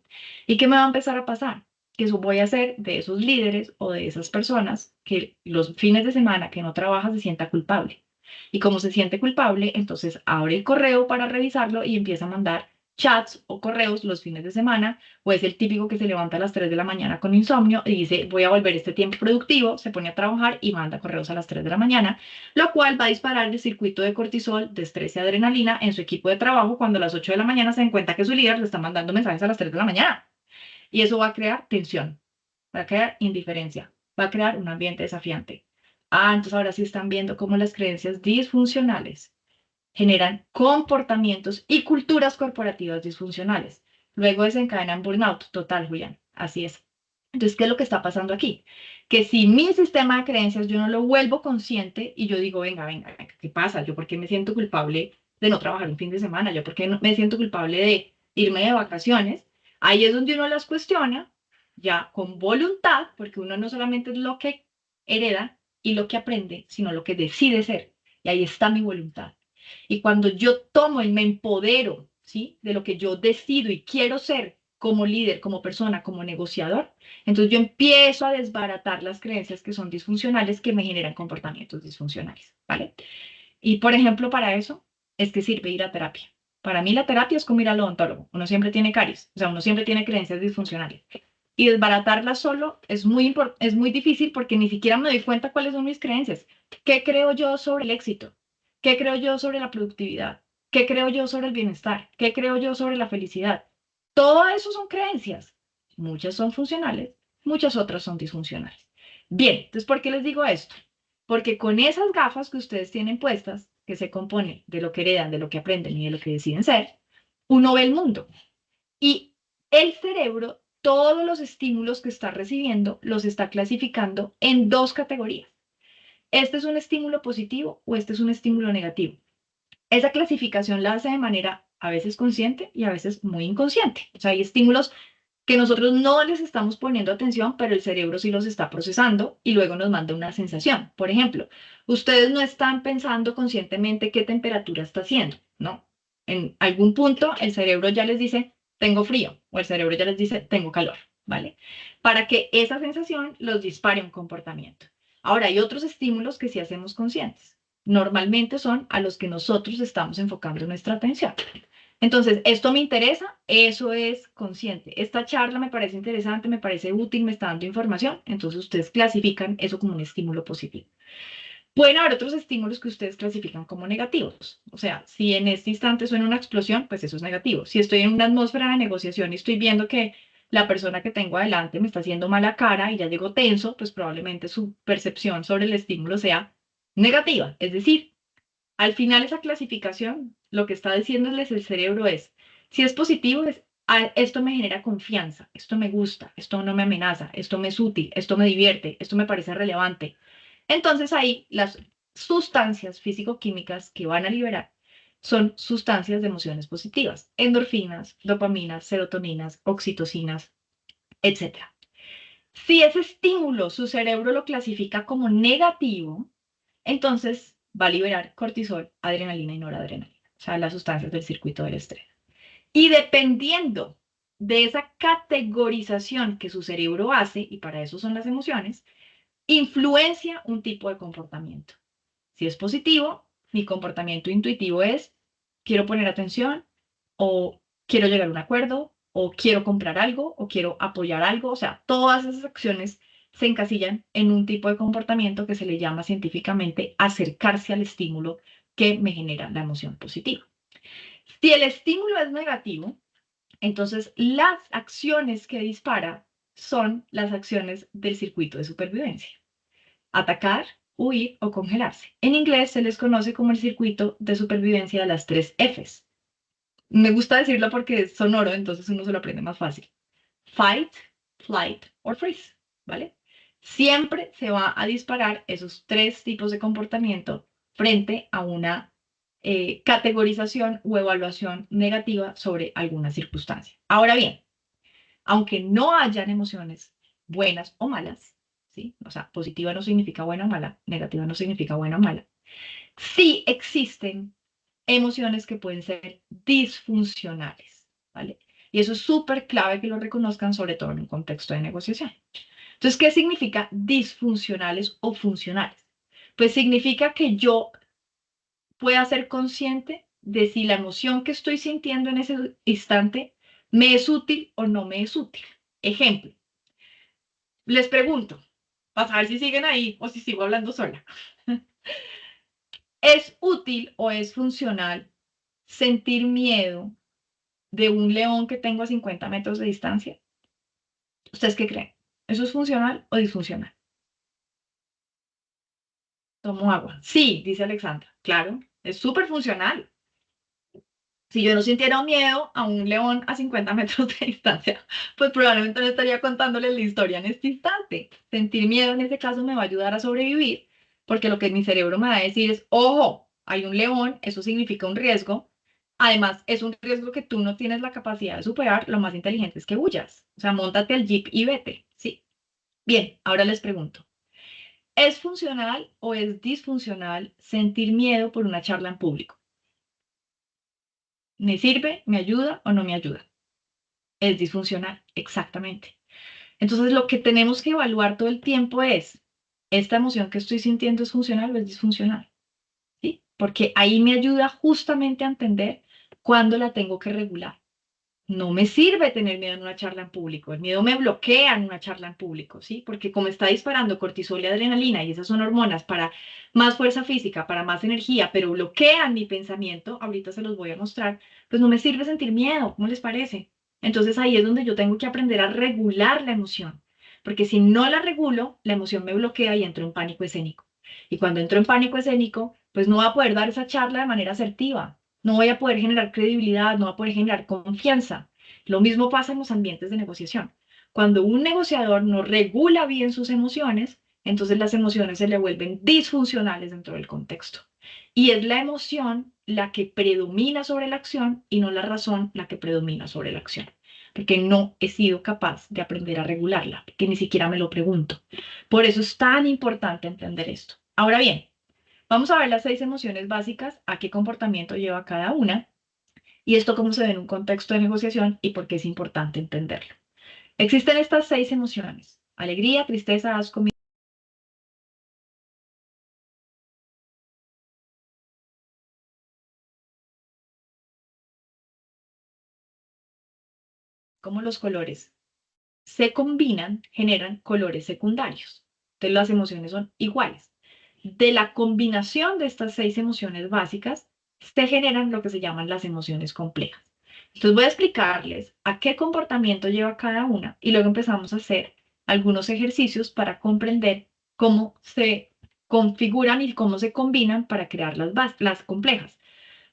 ¿Y qué me va a empezar a pasar? Que eso voy a ser de esos líderes o de esas personas que los fines de semana que no trabaja se sienta culpable. Y como se siente culpable, entonces abre el correo para revisarlo y empieza a mandar chats o correos los fines de semana, o es el típico que se levanta a las 3 de la mañana con insomnio y dice, voy a volver este tiempo productivo, se pone a trabajar y manda correos a las 3 de la mañana, lo cual va a disparar el circuito de cortisol, de estrés y adrenalina en su equipo de trabajo cuando a las 8 de la mañana se den cuenta que su líder le está mandando mensajes a las 3 de la mañana. Y eso va a crear tensión, va a crear indiferencia, va a crear un ambiente desafiante. Entonces ahora sí están viendo cómo las creencias disfuncionales generan comportamientos y culturas corporativas disfuncionales. Luego desencadenan burnout total, Julián. Así es. Entonces, ¿qué es lo que está pasando aquí? Que si mi sistema de creencias yo no lo vuelvo consciente y yo digo, venga, venga, venga, ¿qué pasa? ¿Yo por qué me siento culpable de no trabajar un fin de semana? ¿Yo por qué no me siento culpable de irme de vacaciones? Ahí es donde uno las cuestiona, ya con voluntad, porque uno no solamente es lo que hereda y lo que aprende, sino lo que decide ser. Y ahí está mi voluntad. Y cuando yo tomo y me empodero, ¿sí? De lo que yo decido y quiero ser como líder, como persona, como negociador, entonces yo empiezo a desbaratar las creencias que son disfuncionales, que me generan comportamientos disfuncionales, ¿vale? Y por ejemplo, para eso es que sirve ir a terapia. Para mí la terapia es como ir al odontólogo. Uno siempre tiene caries, o sea, uno siempre tiene creencias disfuncionales. Y desbaratarlas solo es muy difícil porque ni siquiera me doy cuenta cuáles son mis creencias. ¿Qué creo yo sobre el éxito? ¿Qué creo yo sobre la productividad? ¿Qué creo yo sobre el bienestar? ¿Qué creo yo sobre la felicidad? Todo eso son creencias. Muchas son funcionales, muchas otras son disfuncionales. Bien, entonces, ¿por qué les digo esto? Porque con esas gafas que ustedes tienen puestas, que se componen de lo que heredan, de lo que aprenden y de lo que deciden ser, uno ve el mundo. Y el cerebro, todos los estímulos que está recibiendo, los está clasificando en dos categorías. ¿Este es un estímulo positivo o este es un estímulo negativo? Esa clasificación la hace de manera a veces consciente y a veces muy inconsciente. O sea, hay estímulos que nosotros no les estamos poniendo atención, pero el cerebro sí los está procesando y luego nos manda una sensación. Por ejemplo, ustedes no están pensando conscientemente qué temperatura está haciendo, ¿no? En algún punto el cerebro ya les dice, tengo frío, o el cerebro ya les dice, tengo calor, ¿vale? Para que esa sensación los dispare un comportamiento. Ahora, hay otros estímulos que sí hacemos conscientes. Normalmente son a los que nosotros estamos enfocando nuestra atención. Entonces, esto me interesa, eso es consciente. Esta charla me parece interesante, me parece útil, me está dando información, entonces ustedes clasifican eso como un estímulo positivo. Pueden haber otros estímulos que ustedes clasifican como negativos. O sea, si en este instante suena una explosión, pues eso es negativo. Si estoy en una atmósfera de negociación y estoy viendo que la persona que tengo adelante me está haciendo mala cara y ya llegó tenso, pues probablemente su percepción sobre el estímulo sea negativa. Es decir, al final esa clasificación, lo que está diciéndoles el cerebro es, si es positivo, es, esto me genera confianza, esto me gusta, esto no me amenaza, esto me es útil, esto me divierte, esto me parece relevante. Entonces ahí las sustancias físico-químicas que van a liberar son sustancias de emociones positivas, endorfinas, dopaminas, serotoninas, oxitocinas, etcétera. Si ese estímulo su cerebro lo clasifica como negativo, entonces va a liberar cortisol, adrenalina y noradrenalina, o sea, las sustancias del circuito del estrés. Y dependiendo de esa categorización que su cerebro hace, y para eso son las emociones, influencia un tipo de comportamiento. Si es positivo, mi comportamiento intuitivo es, quiero poner atención, o quiero llegar a un acuerdo, o quiero comprar algo, o quiero apoyar algo. O sea, todas esas acciones se encasillan en un tipo de comportamiento que se le llama científicamente acercarse al estímulo que me genera la emoción positiva. Si el estímulo es negativo, entonces las acciones que dispara son las acciones del circuito de supervivencia. Atacar, huir o congelarse. En inglés se les conoce como el circuito de supervivencia de las tres Fs. Me gusta decirlo porque es sonoro, entonces uno se lo aprende más fácil. Fight, flight or freeze, ¿vale? Siempre se va a disparar esos tres tipos de comportamiento frente a una categorización o evaluación negativa sobre alguna circunstancia. Ahora bien, aunque no hayan emociones buenas o malas, ¿sí? O sea, positiva no significa buena o mala, negativa no significa buena o mala. Sí existen emociones que pueden ser disfuncionales, ¿vale? Y eso es súper clave que lo reconozcan, sobre todo en un contexto de negociación. Entonces, ¿qué significa disfuncionales o funcionales? Pues significa que yo pueda ser consciente de si la emoción que estoy sintiendo en ese instante me es útil o no me es útil. Ejemplo, les pregunto, para saber si siguen ahí o si sigo hablando sola. ¿Es útil o es funcional sentir miedo de un león que tengo a 50 metros de distancia? ¿Ustedes qué creen? ¿Eso es funcional o disfuncional? Tomo agua. Sí, dice Alexandra. Claro, es súper funcional. Si yo no sintiera miedo a un león a 50 metros de distancia, pues probablemente no estaría contándole la historia en este instante. Sentir miedo en ese caso me va a ayudar a sobrevivir, porque lo que mi cerebro me va a decir es, ojo, hay un león, eso significa un riesgo. Además, es un riesgo que tú no tienes la capacidad de superar. Lo más inteligente es que huyas. O sea, móntate al jeep y vete. Sí. Bien, ahora les pregunto, ¿es funcional o es disfuncional sentir miedo por una charla en público? ¿Me sirve, me ayuda o no me ayuda? Es disfuncional, exactamente. Entonces, lo que tenemos que evaluar todo el tiempo es, ¿esta emoción que estoy sintiendo es funcional o es disfuncional? ¿Sí? Porque ahí me ayuda justamente a entender cuándo la tengo que regular. No me sirve tener miedo en una charla en público. El miedo me bloquea en una charla en público, ¿sí? Porque como está disparando cortisol y adrenalina, y esas son hormonas para más fuerza física, para más energía, pero bloquean mi pensamiento, ahorita se los voy a mostrar, pues no me sirve sentir miedo, ¿cómo les parece? Entonces ahí es donde yo tengo que aprender a regular la emoción, porque si no la regulo, la emoción me bloquea y entro en pánico escénico. Y cuando entro en pánico escénico, pues no voy a poder dar esa charla de manera asertiva, no voy a poder generar credibilidad, no voy a poder generar confianza. Lo mismo pasa en los ambientes de negociación. Cuando un negociador no regula bien sus emociones, entonces las emociones se le vuelven disfuncionales dentro del contexto. Y es la emoción la que predomina sobre la acción y no la razón la que predomina sobre la acción. Porque no he sido capaz de aprender a regularla, porque ni siquiera me lo pregunto. Por eso es tan importante entender esto. Ahora bien, vamos a ver las 6 emociones básicas, a qué comportamiento lleva cada una y esto cómo se ve en un contexto de negociación y por qué es importante entenderlo. Existen estas 6 emociones: alegría, tristeza, asco, miedo, como los colores se combinan, generan colores secundarios. Entonces las emociones son iguales. De la combinación de estas 6 emociones básicas se generan lo que se llaman las emociones complejas. Entonces voy a explicarles a qué comportamiento lleva cada una y luego empezamos a hacer algunos ejercicios para comprender cómo se configuran y cómo se combinan para crear las complejas.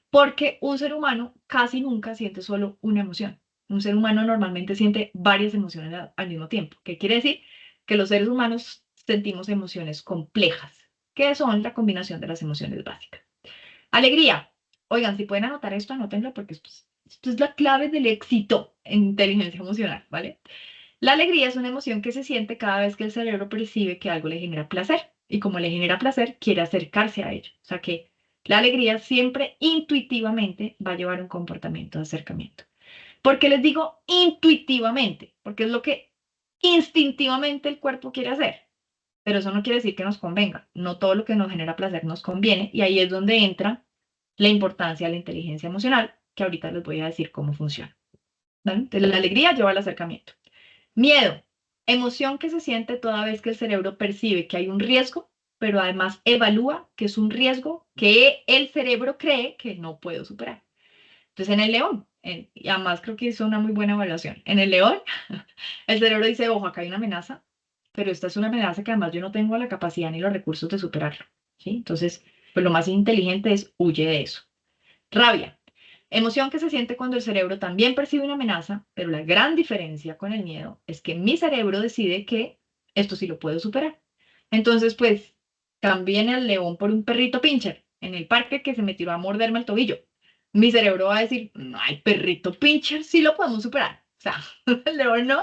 Porque un ser humano casi nunca siente solo una emoción. Un ser humano normalmente siente varias emociones al mismo tiempo. ¿Qué quiere decir? Que los seres humanos sentimos emociones complejas, que son la combinación de las emociones básicas. Alegría. Oigan, si pueden anotar esto, anótenlo porque esto es la clave del éxito en inteligencia emocional, ¿vale? La alegría es una emoción que se siente cada vez que el cerebro percibe que algo le genera placer. Y como le genera placer, quiere acercarse a ello. O sea que la alegría siempre intuitivamente va a llevar un comportamiento de acercamiento. ¿Por qué les digo intuitivamente? Porque es lo que instintivamente el cuerpo quiere hacer. Pero eso no quiere decir que nos convenga. No todo lo que nos genera placer nos conviene. Y ahí es donde entra la importancia de la inteligencia emocional, que ahorita les voy a decir cómo funciona. ¿Vale? Entonces, la alegría lleva al acercamiento. Miedo, emoción que se siente toda vez que el cerebro percibe que hay un riesgo, pero además evalúa que es un riesgo que el cerebro cree que no puedo superar. Entonces, en el león, y además creo que hizo una muy buena evaluación. En el león, el cerebro dice, ojo, acá hay una amenaza, pero esta es una amenaza que además yo no tengo la capacidad ni los recursos de superarlo. ¿Sí? Entonces, pues lo más inteligente es huye de eso. Rabia. Emoción que se siente cuando el cerebro también percibe una amenaza, pero la gran diferencia con el miedo es que mi cerebro decide que esto sí lo puedo superar. Entonces, pues, cambien al león por un perrito pincher en el parque que se me tiró a morderme el tobillo. Mi cerebro va a decir, no, el perrito pincher sí lo podemos superar. O sea, el león no,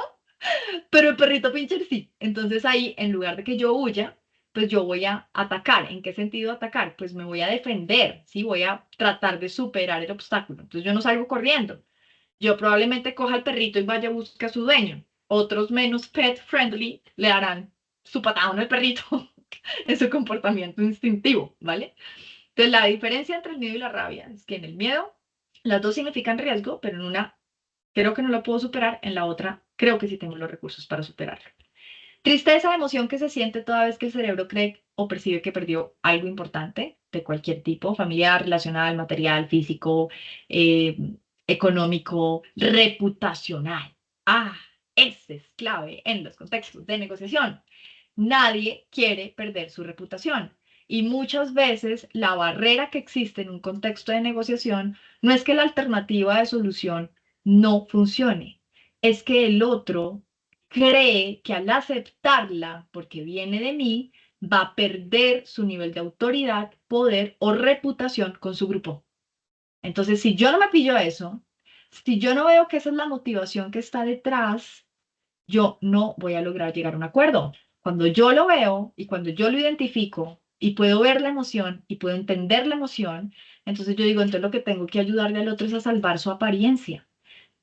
pero el perrito pincher sí. Entonces ahí, en lugar de que yo huya, pues yo voy a atacar. ¿En qué sentido atacar? Pues me voy a defender, ¿sí? Voy a tratar de superar el obstáculo. Entonces yo no salgo corriendo. Yo probablemente coja al perrito y vaya a buscar a su dueño. Otros menos pet friendly le darán su patadón al perrito en su comportamiento instintivo, ¿vale? Entonces la diferencia entre el miedo y la rabia es que en el miedo las dos significan riesgo, pero en una creo que no lo puedo superar, en la otra creo que sí tengo los recursos para superarlo. Tristeza, emoción que se siente toda vez que el cerebro cree o percibe que perdió algo importante de cualquier tipo, familiar, relacional, material, físico, eh, económico, reputacional. Ah, ese es clave en los contextos de negociación. Nadie quiere perder su reputación. Y muchas veces la barrera que existe en un contexto de negociación no es que la alternativa de solución no funcione, es que el otro cree que al aceptarla, porque viene de mí, va a perder su nivel de autoridad, poder o reputación con su grupo. Entonces, si yo no me pillo eso, si yo no veo que esa es la motivación que está detrás, yo no voy a lograr llegar a un acuerdo. Cuando yo lo veo y cuando yo lo identifico y puedo ver la emoción y puedo entender la emoción, Entonces yo digo, entonces lo que tengo que ayudarle al otro es a salvar su apariencia.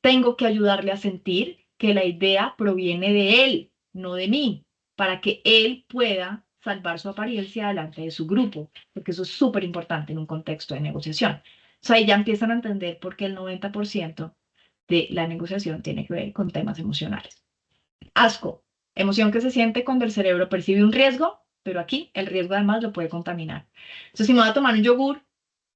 Tengo que ayudarle a sentir que la idea proviene de él, no de mí, para que él pueda salvar su apariencia delante de su grupo, porque eso es súper importante en un contexto de negociación. O sea, ahí ya empiezan a entender por qué el 90% de la negociación tiene que ver con temas emocionales. Asco, emoción que se siente cuando el cerebro percibe un riesgo, pero aquí el riesgo además lo puede contaminar. Entonces, si me voy a tomar un yogur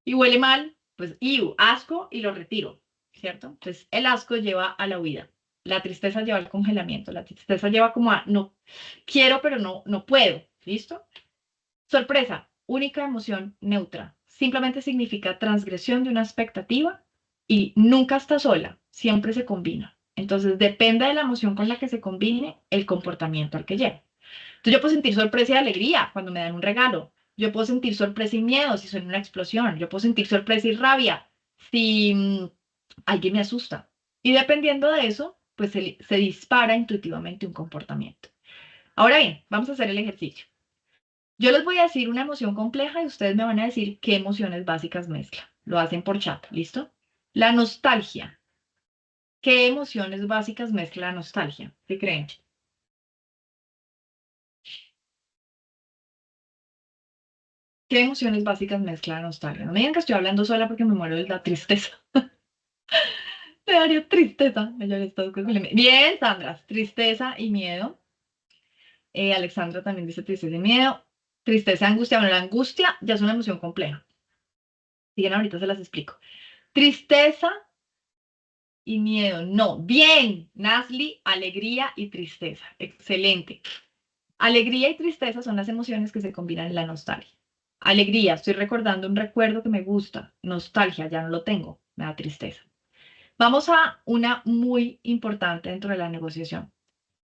y huele mal, pues asco y lo retiro, ¿cierto? Entonces, el asco lleva a la huida. La tristeza lleva al congelamiento. La tristeza lleva como a no quiero, pero no puedo. ¿Listo? Sorpresa, única emoción neutra. Simplemente significa transgresión de una expectativa y nunca está sola, siempre se combina. Entonces, depende de la emoción con la que se combine el comportamiento al que lleve. Entonces, yo puedo sentir sorpresa y alegría cuando me dan un regalo. Yo puedo sentir sorpresa y miedo si suena una explosión. Yo puedo sentir sorpresa y rabia si alguien me asusta. Y dependiendo de eso, pues se dispara intuitivamente un comportamiento. Ahora bien, vamos a hacer el ejercicio. Yo les voy a decir una emoción compleja y ustedes me van a decir qué emociones básicas mezcla. Lo hacen por chat, ¿listo? La nostalgia. ¿Qué emociones básicas mezcla la nostalgia? ¿Qué creen? ¿Qué emociones básicas mezcla la nostalgia? No me digan que estoy hablando sola porque me muero de la tristeza. Me daría tristeza. Bien, Sandra. Tristeza y miedo. Alexandra también dice tristeza y miedo. Tristeza, angustia. Bueno, la angustia ya es una emoción compleja. Siguen, ahorita se las explico. Tristeza y miedo. No. Bien, Nasli, alegría y tristeza. Excelente. Alegría y tristeza son las emociones que se combinan en la nostalgia. Alegría, estoy recordando un recuerdo que me gusta. Nostalgia, ya no lo tengo. Me da tristeza. Vamos a una muy importante dentro de la negociación.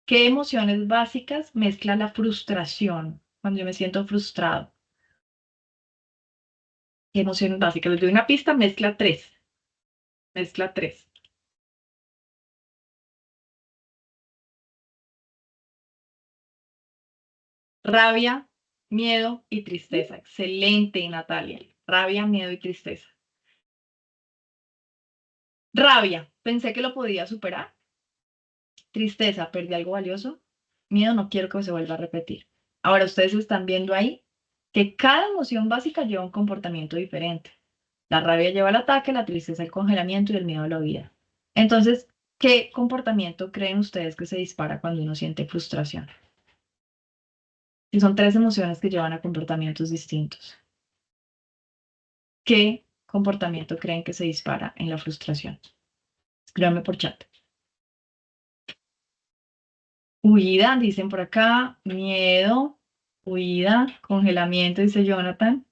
¿Qué emociones básicas mezcla la frustración cuando yo me siento frustrado? ¿Qué emociones básicas? Les doy una pista, mezcla tres. Mezcla tres. Rabia, miedo y tristeza. Excelente, Natalia. Rabia, miedo y tristeza. Rabia, pensé que lo podía superar. Tristeza, perdí algo valioso. Miedo, no quiero que se vuelva a repetir. Ahora ustedes están viendo ahí que cada emoción básica lleva un comportamiento diferente. La rabia lleva al ataque, la tristeza al congelamiento y el miedo a la huida. Entonces, ¿qué comportamiento creen ustedes que se dispara cuando uno siente frustración? Si son tres emociones que llevan a comportamientos distintos. ¿Qué comportamiento creen que se dispara en la frustración? Escríbanme por chat. Huida, dicen por acá. Miedo, huida, congelamiento, dice Jonathan.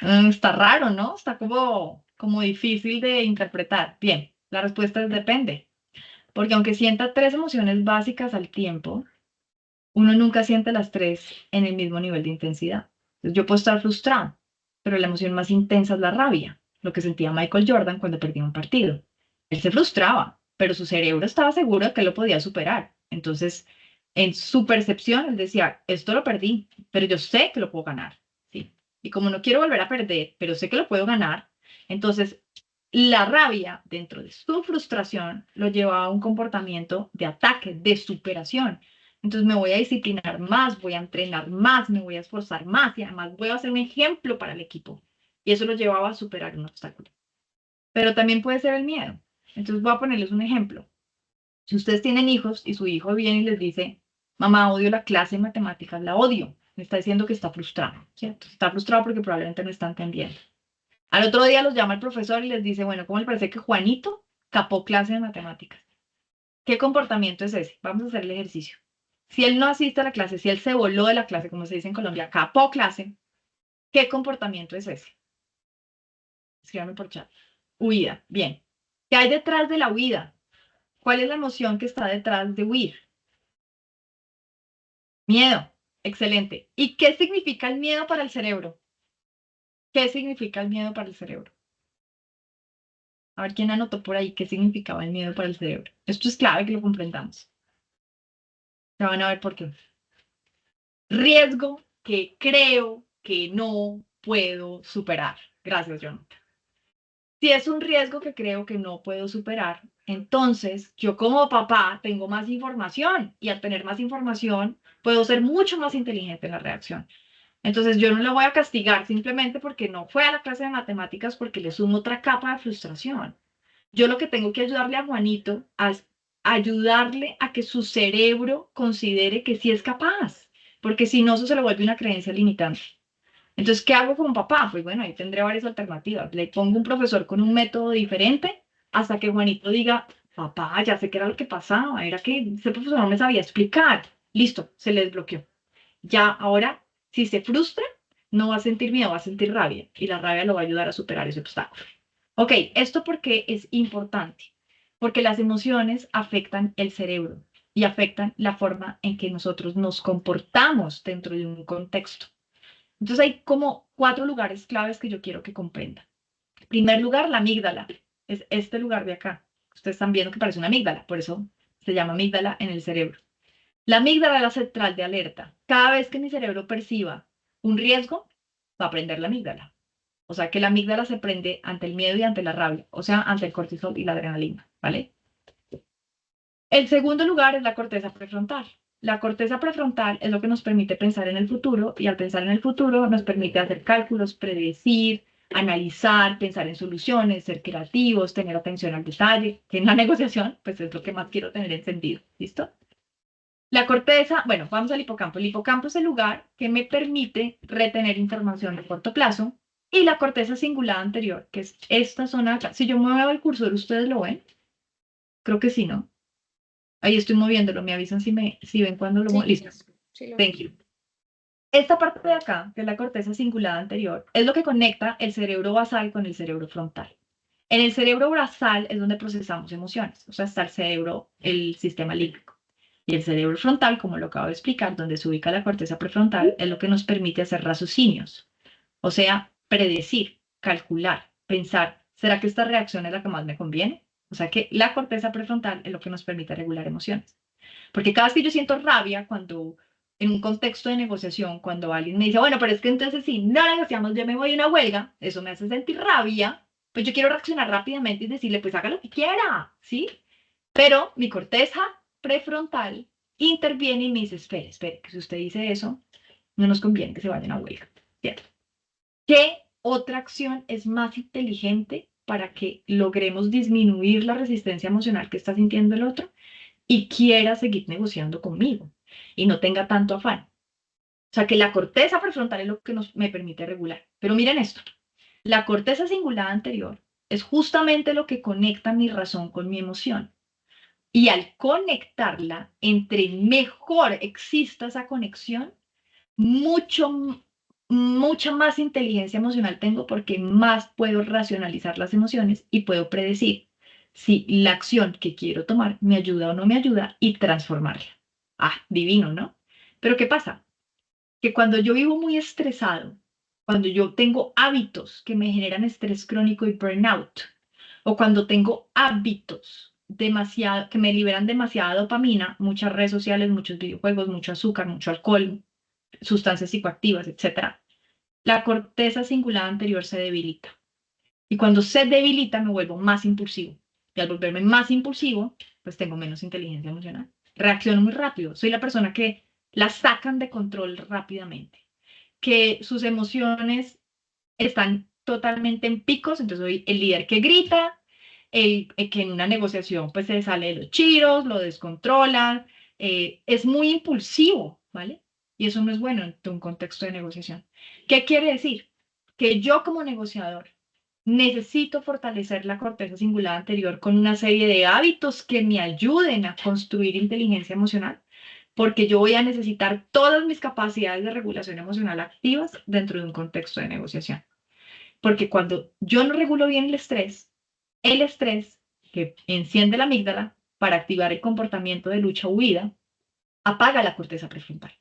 Está raro, ¿no? Está como difícil de interpretar. Bien, la respuesta es depende. Porque aunque sienta tres emociones básicas al tiempo, uno nunca siente las tres en el mismo nivel de intensidad. Entonces, yo puedo estar frustrado, pero la emoción más intensa es la rabia, lo que sentía Michael Jordan cuando perdía un partido. Él se frustraba, pero su cerebro estaba seguro de que lo podía superar. Entonces, en su percepción, él decía, esto lo perdí, pero yo sé que lo puedo ganar. ¿Sí? Y como no quiero volver a perder, pero sé que lo puedo ganar, entonces la rabia dentro de su frustración lo lleva a un comportamiento de ataque, de superación. Entonces me voy a disciplinar más, voy a entrenar más, me voy a esforzar más y además voy a ser un ejemplo para el equipo. Y eso lo llevaba a superar un obstáculo. Pero también puede ser el miedo. Entonces voy a ponerles un ejemplo. Si ustedes tienen hijos y su hijo viene y les dice, mamá, odio la clase de matemáticas, la odio, me está diciendo que está frustrado, ¿cierto? Está frustrado porque probablemente no está entendiendo. Al otro día los llama el profesor y les dice, bueno, ¿cómo le parece que Juanito capó clase de matemáticas? ¿Qué comportamiento es ese? Vamos a hacer el ejercicio. Si él no asiste a la clase, si él se voló de la clase, como se dice en Colombia, capó clase, ¿qué comportamiento es ese? Escríbame por chat. Huida. Bien. ¿Qué hay detrás de la huida? ¿Cuál es la emoción que está detrás de huir? Miedo. Excelente. ¿Y qué significa el miedo para el cerebro? ¿Qué significa el miedo para el cerebro? A ver quién anotó por ahí qué significaba el miedo para el cerebro. Esto es clave que lo comprendamos. Ya van a ver por qué. Riesgo que creo que no puedo superar. Gracias, John. Si es un riesgo que creo que no puedo superar, entonces yo como papá tengo más información y al tener más información puedo ser mucho más inteligente en la reacción. Entonces yo no le voy a castigar simplemente porque no fue a la clase de matemáticas porque le sumo otra capa de frustración. Yo lo que tengo que ayudarle a Juanito es ayudarle a que su cerebro considere que sí es capaz, porque si no, eso se le vuelve una creencia limitante. Entonces, ¿qué hago como papá? Pues bueno, ahí tendré varias alternativas. Le pongo un profesor con un método diferente hasta que Juanito diga, papá, ya sé qué era lo que pasaba, era que ese profesor no me sabía explicar. Listo, se le desbloqueó. Ya ahora, si se frustra, no va a sentir miedo, va a sentir rabia y la rabia lo va a ayudar a superar ese obstáculo. Ok, esto porque es importante, porque las emociones afectan el cerebro y afectan la forma en que nosotros nos comportamos dentro de un contexto. Entonces hay como 4 lugares claves que yo quiero que comprendan. En primer lugar, la amígdala. Es este lugar de acá. Ustedes están viendo que parece una amígdala, por eso se llama amígdala en el cerebro. La amígdala es la central de alerta. Cada vez que mi cerebro perciba un riesgo, va a prender la amígdala. O sea que la amígdala se prende ante el miedo y ante la rabia, o sea, ante el cortisol y la adrenalina, ¿vale? El segundo lugar es la corteza prefrontal. La corteza prefrontal es lo que nos permite pensar en el futuro y al pensar en el futuro nos permite hacer cálculos, predecir, analizar, pensar en soluciones, ser creativos, tener atención al detalle, que en la negociación pues es lo que más quiero tener encendido. ¿Listo? La corteza, bueno, vamos al hipocampo. El hipocampo es el lugar que me permite retener información de corto plazo y la corteza cingulada anterior, que es esta zona acá. Si yo muevo el cursor, ¿ustedes lo ven? Creo que sí, ¿no? Ahí estoy moviéndolo, me avisan si ven cuando lo muevo. Sí, Listo. sí lo Thank veo. you. Esta parte de acá, que es la corteza cingulada anterior, es lo que conecta el cerebro basal con el cerebro frontal. En el cerebro basal es donde procesamos emociones, o sea, está el cerebro, el sistema límbico. Y el cerebro frontal, como lo acabo de explicar, donde se ubica la corteza prefrontal, es lo que nos permite hacer raciocinios, o sea, predecir, calcular, pensar, ¿será que esta reacción es la que más me conviene? O sea, que la corteza prefrontal es lo que nos permite regular emociones. Porque cada vez que yo siento rabia, cuando en un contexto de negociación, cuando alguien me dice, bueno, pero es que entonces si no negociamos, yo me voy a una huelga, eso me hace sentir rabia, pues yo quiero reaccionar rápidamente y decirle, pues haga lo que quiera, ¿sí? Pero mi corteza prefrontal interviene y me dice, espere, espere, que si usted dice eso, no nos conviene que se vayan a huelga. ¿Cierto? ¿Qué otra acción es más inteligente para que logremos disminuir la resistencia emocional que está sintiendo el otro y quiera seguir negociando conmigo y no tenga tanto afán? O sea, que la corteza prefrontal es lo que me permite regular. Pero miren esto, la corteza cingulada anterior es justamente lo que conecta mi razón con mi emoción. Y al conectarla, entre mejor exista esa conexión, mucha más inteligencia emocional tengo porque más puedo racionalizar las emociones y puedo predecir si la acción que quiero tomar me ayuda o no me ayuda y transformarla. Ah, divino, ¿no? Pero ¿qué pasa? Que cuando yo vivo muy estresado, cuando yo tengo hábitos que me generan estrés crónico y burnout, o cuando tengo hábitos demasiado, que me liberan demasiada dopamina, muchas redes sociales, muchos videojuegos, mucho azúcar, mucho alcohol, sustancias psicoactivas, etcétera, la corteza cingulada anterior se debilita. Y cuando se debilita, me vuelvo más impulsivo. Y al volverme más impulsivo, pues tengo menos inteligencia emocional. Reacciono muy rápido. Soy la persona que la sacan de control rápidamente. Que sus emociones están totalmente en picos. Entonces soy el líder que grita, el que en una negociación pues se sale de los chiros, lo descontrola. Es muy impulsivo, ¿vale? Y eso no es bueno en un contexto de negociación. ¿Qué quiere decir? Que yo como negociador necesito fortalecer la corteza cingulada anterior con una serie de hábitos que me ayuden a construir inteligencia emocional, porque yo voy a necesitar todas mis capacidades de regulación emocional activas dentro de un contexto de negociación. Porque cuando yo no regulo bien el estrés que enciende la amígdala para activar el comportamiento de lucha o huida, apaga la corteza prefrontal,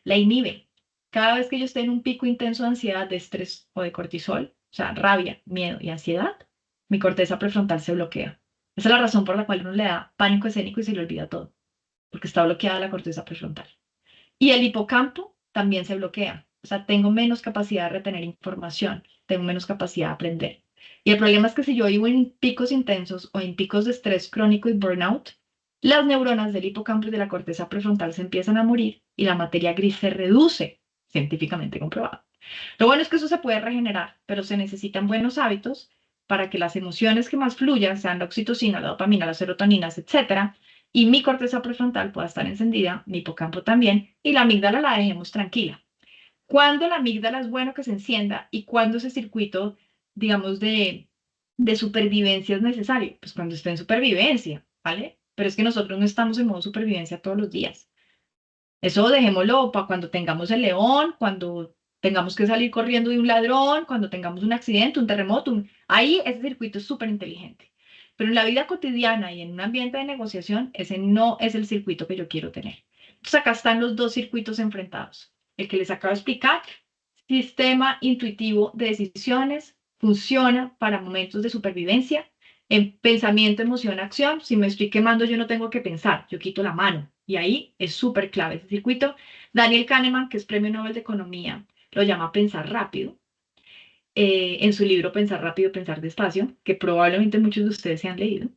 la inhibe. Cada vez que yo esté en un pico intenso de ansiedad, de estrés o de cortisol, o sea, rabia, miedo y ansiedad, mi corteza prefrontal se bloquea. Esa es la razón por la cual uno le da pánico escénico y se le olvida todo, porque está bloqueada la corteza prefrontal. Y el hipocampo también se bloquea. O sea, tengo menos capacidad de retener información. tengo menos capacidad de aprender. Y el problema es que si yo vivo en picos intensos o en picos de estrés crónico y burnout, las neuronas del hipocampo y de la corteza prefrontal se empiezan a morir y la materia gris se reduce, científicamente comprobado. Lo bueno es que eso se puede regenerar, pero se necesitan buenos hábitos para que las emociones que más fluyan, sean la oxitocina, la dopamina, las serotoninas, etcétera, y mi corteza prefrontal pueda estar encendida, mi hipocampo también, y la amígdala la dejemos tranquila. ¿Cuándo la amígdala es bueno que se encienda y cuándo ese circuito, digamos, de supervivencia es necesario? Pues cuando esté en supervivencia, ¿vale? Pero es que nosotros no estamos en modo supervivencia todos los días. Eso dejémoslo para cuando tengamos el león, cuando tengamos que salir corriendo de un ladrón, cuando tengamos un accidente, un terremoto. Ahí ese circuito es súper inteligente. Pero en la vida cotidiana y en un ambiente de negociación, ese no es el circuito que yo quiero tener. Entonces acá están los dos circuitos enfrentados. El que les acabo de explicar, sistema intuitivo de decisiones, funciona para momentos de supervivencia. En pensamiento, emoción, acción, si me estoy quemando, yo no tengo que pensar, yo quito la mano. Y ahí es súper clave ese circuito. Daniel Kahneman, que es Premio Nobel de Economía, lo llama pensar rápido. En su libro Pensar rápido, pensar despacio, que probablemente muchos de ustedes se han leído.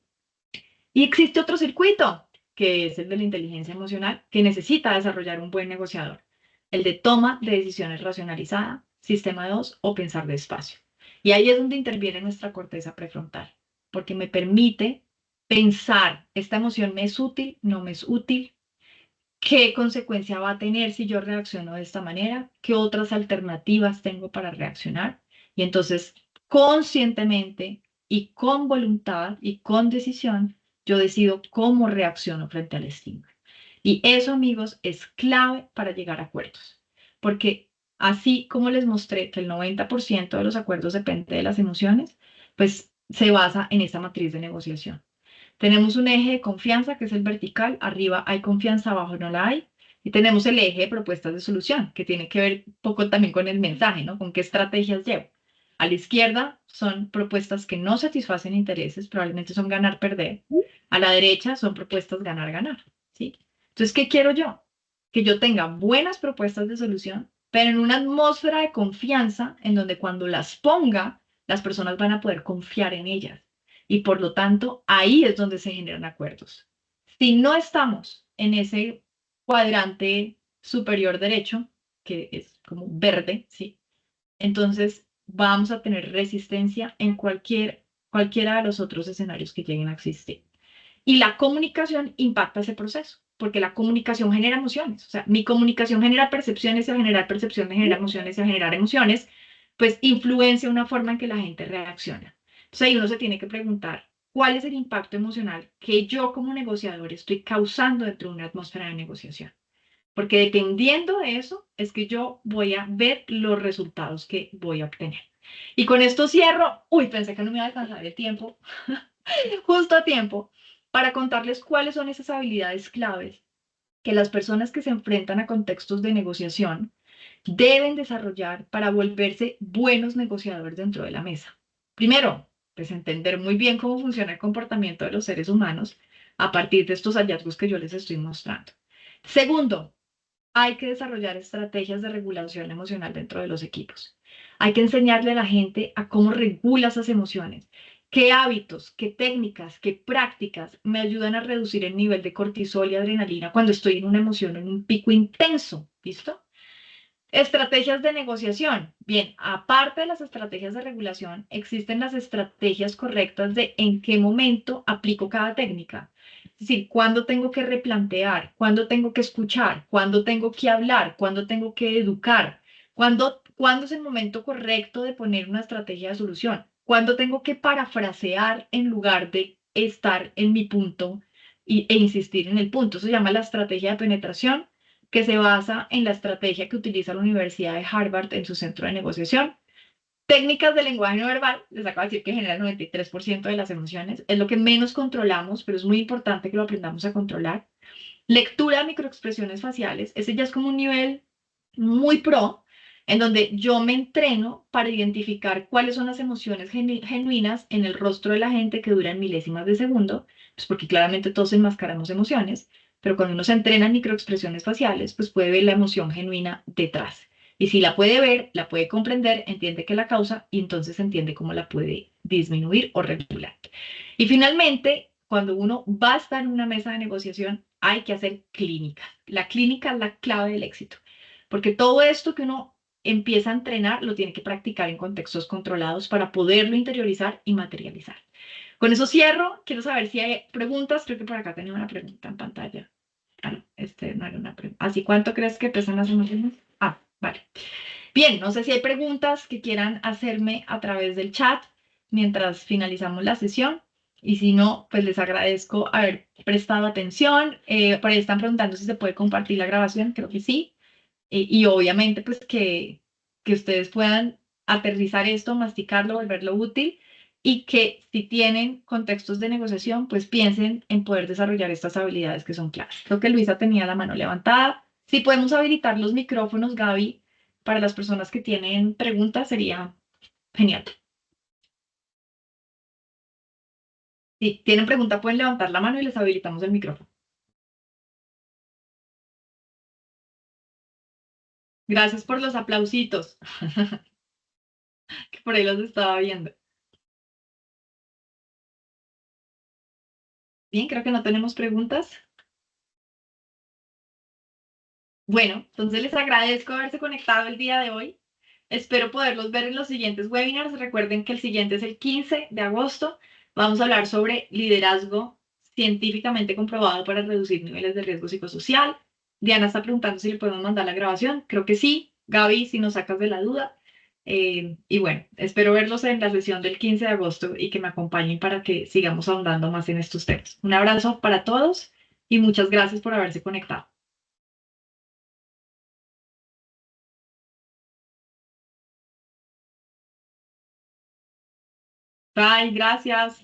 Y existe otro circuito, que es el de la inteligencia emocional, que necesita desarrollar un buen negociador. El de toma de decisiones racionalizada, sistema 2 o pensar despacio. Y ahí es donde interviene nuestra corteza prefrontal, porque me permite pensar, esta emoción me es útil, no me es útil, qué consecuencia va a tener si yo reacciono de esta manera, qué otras alternativas tengo para reaccionar. Y entonces, conscientemente y con voluntad y con decisión, yo decido cómo reacciono frente al estímulo. Y eso, amigos, es clave para llegar a acuerdos, porque así como les mostré que el 90% de los acuerdos depende de las emociones, pues se basa en esa matriz de negociación. Tenemos un eje de confianza que es el vertical, arriba hay confianza, abajo no la hay. Y tenemos el eje de propuestas de solución, que tiene que ver un poco también con el mensaje, ¿no? Con qué estrategias llevo. A la izquierda son propuestas que no satisfacen intereses, probablemente son ganar-perder. A la derecha son propuestas ganar-ganar, ¿sí? Entonces, ¿qué quiero yo? Que yo tenga buenas propuestas de solución, pero en una atmósfera de confianza en donde cuando las ponga, las personas van a poder confiar en ellas y por lo tanto ahí es donde se generan acuerdos. Si no estamos en ese cuadrante superior derecho, que es como verde, ¿sí? Entonces vamos a tener resistencia en cualquiera de los otros escenarios que lleguen a existir. Y la comunicación impacta ese proceso, porque la comunicación genera emociones. O sea, mi comunicación genera percepciones y al generar percepciones genera emociones y al generar emociones, pues influencia una forma en que la gente reacciona. Entonces ahí uno se tiene que preguntar, ¿cuál es el impacto emocional que yo como negociador estoy causando dentro de una atmósfera de negociación? Porque dependiendo de eso es que yo voy a ver los resultados que voy a obtener. Y con esto cierro. Uy, pensé que no me iba a alcanzar el tiempo. Justo a tiempo para contarles cuáles son esas habilidades claves que las personas que se enfrentan a contextos de negociación deben desarrollar para volverse buenos negociadores dentro de la mesa. Primero, pues entender muy bien cómo funciona el comportamiento de los seres humanos a partir de estos hallazgos que yo les estoy mostrando. Segundo, hay que desarrollar estrategias de regulación emocional dentro de los equipos. Hay que enseñarle a la gente a cómo regula esas emociones, qué hábitos, qué técnicas, qué prácticas me ayudan a reducir el nivel de cortisol y adrenalina cuando estoy en una emoción, en un pico intenso. ¿Listo? Estrategias de negociación. Bien, aparte de las estrategias de regulación, existen las estrategias correctas de en qué momento aplico cada técnica. Es decir, cuándo tengo que replantear, cuándo tengo que escuchar, cuándo tengo que hablar, cuándo tengo que educar, cuándo es el momento correcto de poner una estrategia de solución, cuándo tengo que parafrasear en lugar de estar en mi punto e insistir en el punto. Eso se llama la estrategia de penetración, que se basa en la estrategia que utiliza la Universidad de Harvard en su centro de negociación. Técnicas de lenguaje no verbal, les acabo de decir que genera el 93% de las emociones, es lo que menos controlamos, pero es muy importante que lo aprendamos a controlar. Lectura de microexpresiones faciales, ese ya es como un nivel muy pro, en donde yo me entreno para identificar cuáles son las emociones genuinas en el rostro de la gente que duran milésimas de segundo, pues porque claramente todos enmascaramos emociones, pero cuando uno se entrena en microexpresiones faciales, pues puede ver la emoción genuina detrás. Y si la puede ver, la puede comprender, entiende que la causa y entonces entiende cómo la puede disminuir o regular. Y finalmente, cuando uno va a estar en una mesa de negociación, hay que hacer clínica. La clínica es la clave del éxito, porque todo esto que uno empieza a entrenar lo tiene que practicar en contextos controlados para poderlo interiorizar y materializar. Con eso cierro. Quiero saber si hay preguntas. Creo que por acá tenía una pregunta en pantalla. Ah, no, este no era una pregunta. ¿Así cuánto crees que pesan las emociones? Ah, vale. Bien, no sé si hay preguntas que quieran hacerme a través del chat mientras finalizamos la sesión. Y si no, pues les agradezco haber prestado atención. Por ahí están preguntando si se puede compartir la grabación. Creo que sí. Y obviamente, pues que ustedes puedan aterrizar esto, masticarlo, volverlo útil y que si tienen contextos de negociación, pues piensen en poder desarrollar estas habilidades que son claves. Creo que Luisa tenía la mano levantada. Si podemos habilitar los micrófonos, Gaby, para las personas que tienen preguntas, sería genial. Si tienen pregunta, pueden levantar la mano y les habilitamos el micrófono. Gracias por los aplausitos, que por ahí los estaba viendo. Bien, creo que no tenemos preguntas. Bueno, entonces les agradezco haberse conectado el día de hoy. Espero poderlos ver en los siguientes webinars. Recuerden que el siguiente es el 15 de agosto. Vamos a hablar sobre liderazgo científicamente comprobado para reducir niveles de riesgo psicosocial. Diana está preguntando si le podemos mandar la grabación. Creo que sí. Gaby, si nos sacas de la duda. Y bueno, espero verlos en la sesión del 15 de agosto y que me acompañen para que sigamos ahondando más en estos temas. Un abrazo para todos y muchas gracias por haberse conectado. Bye, gracias.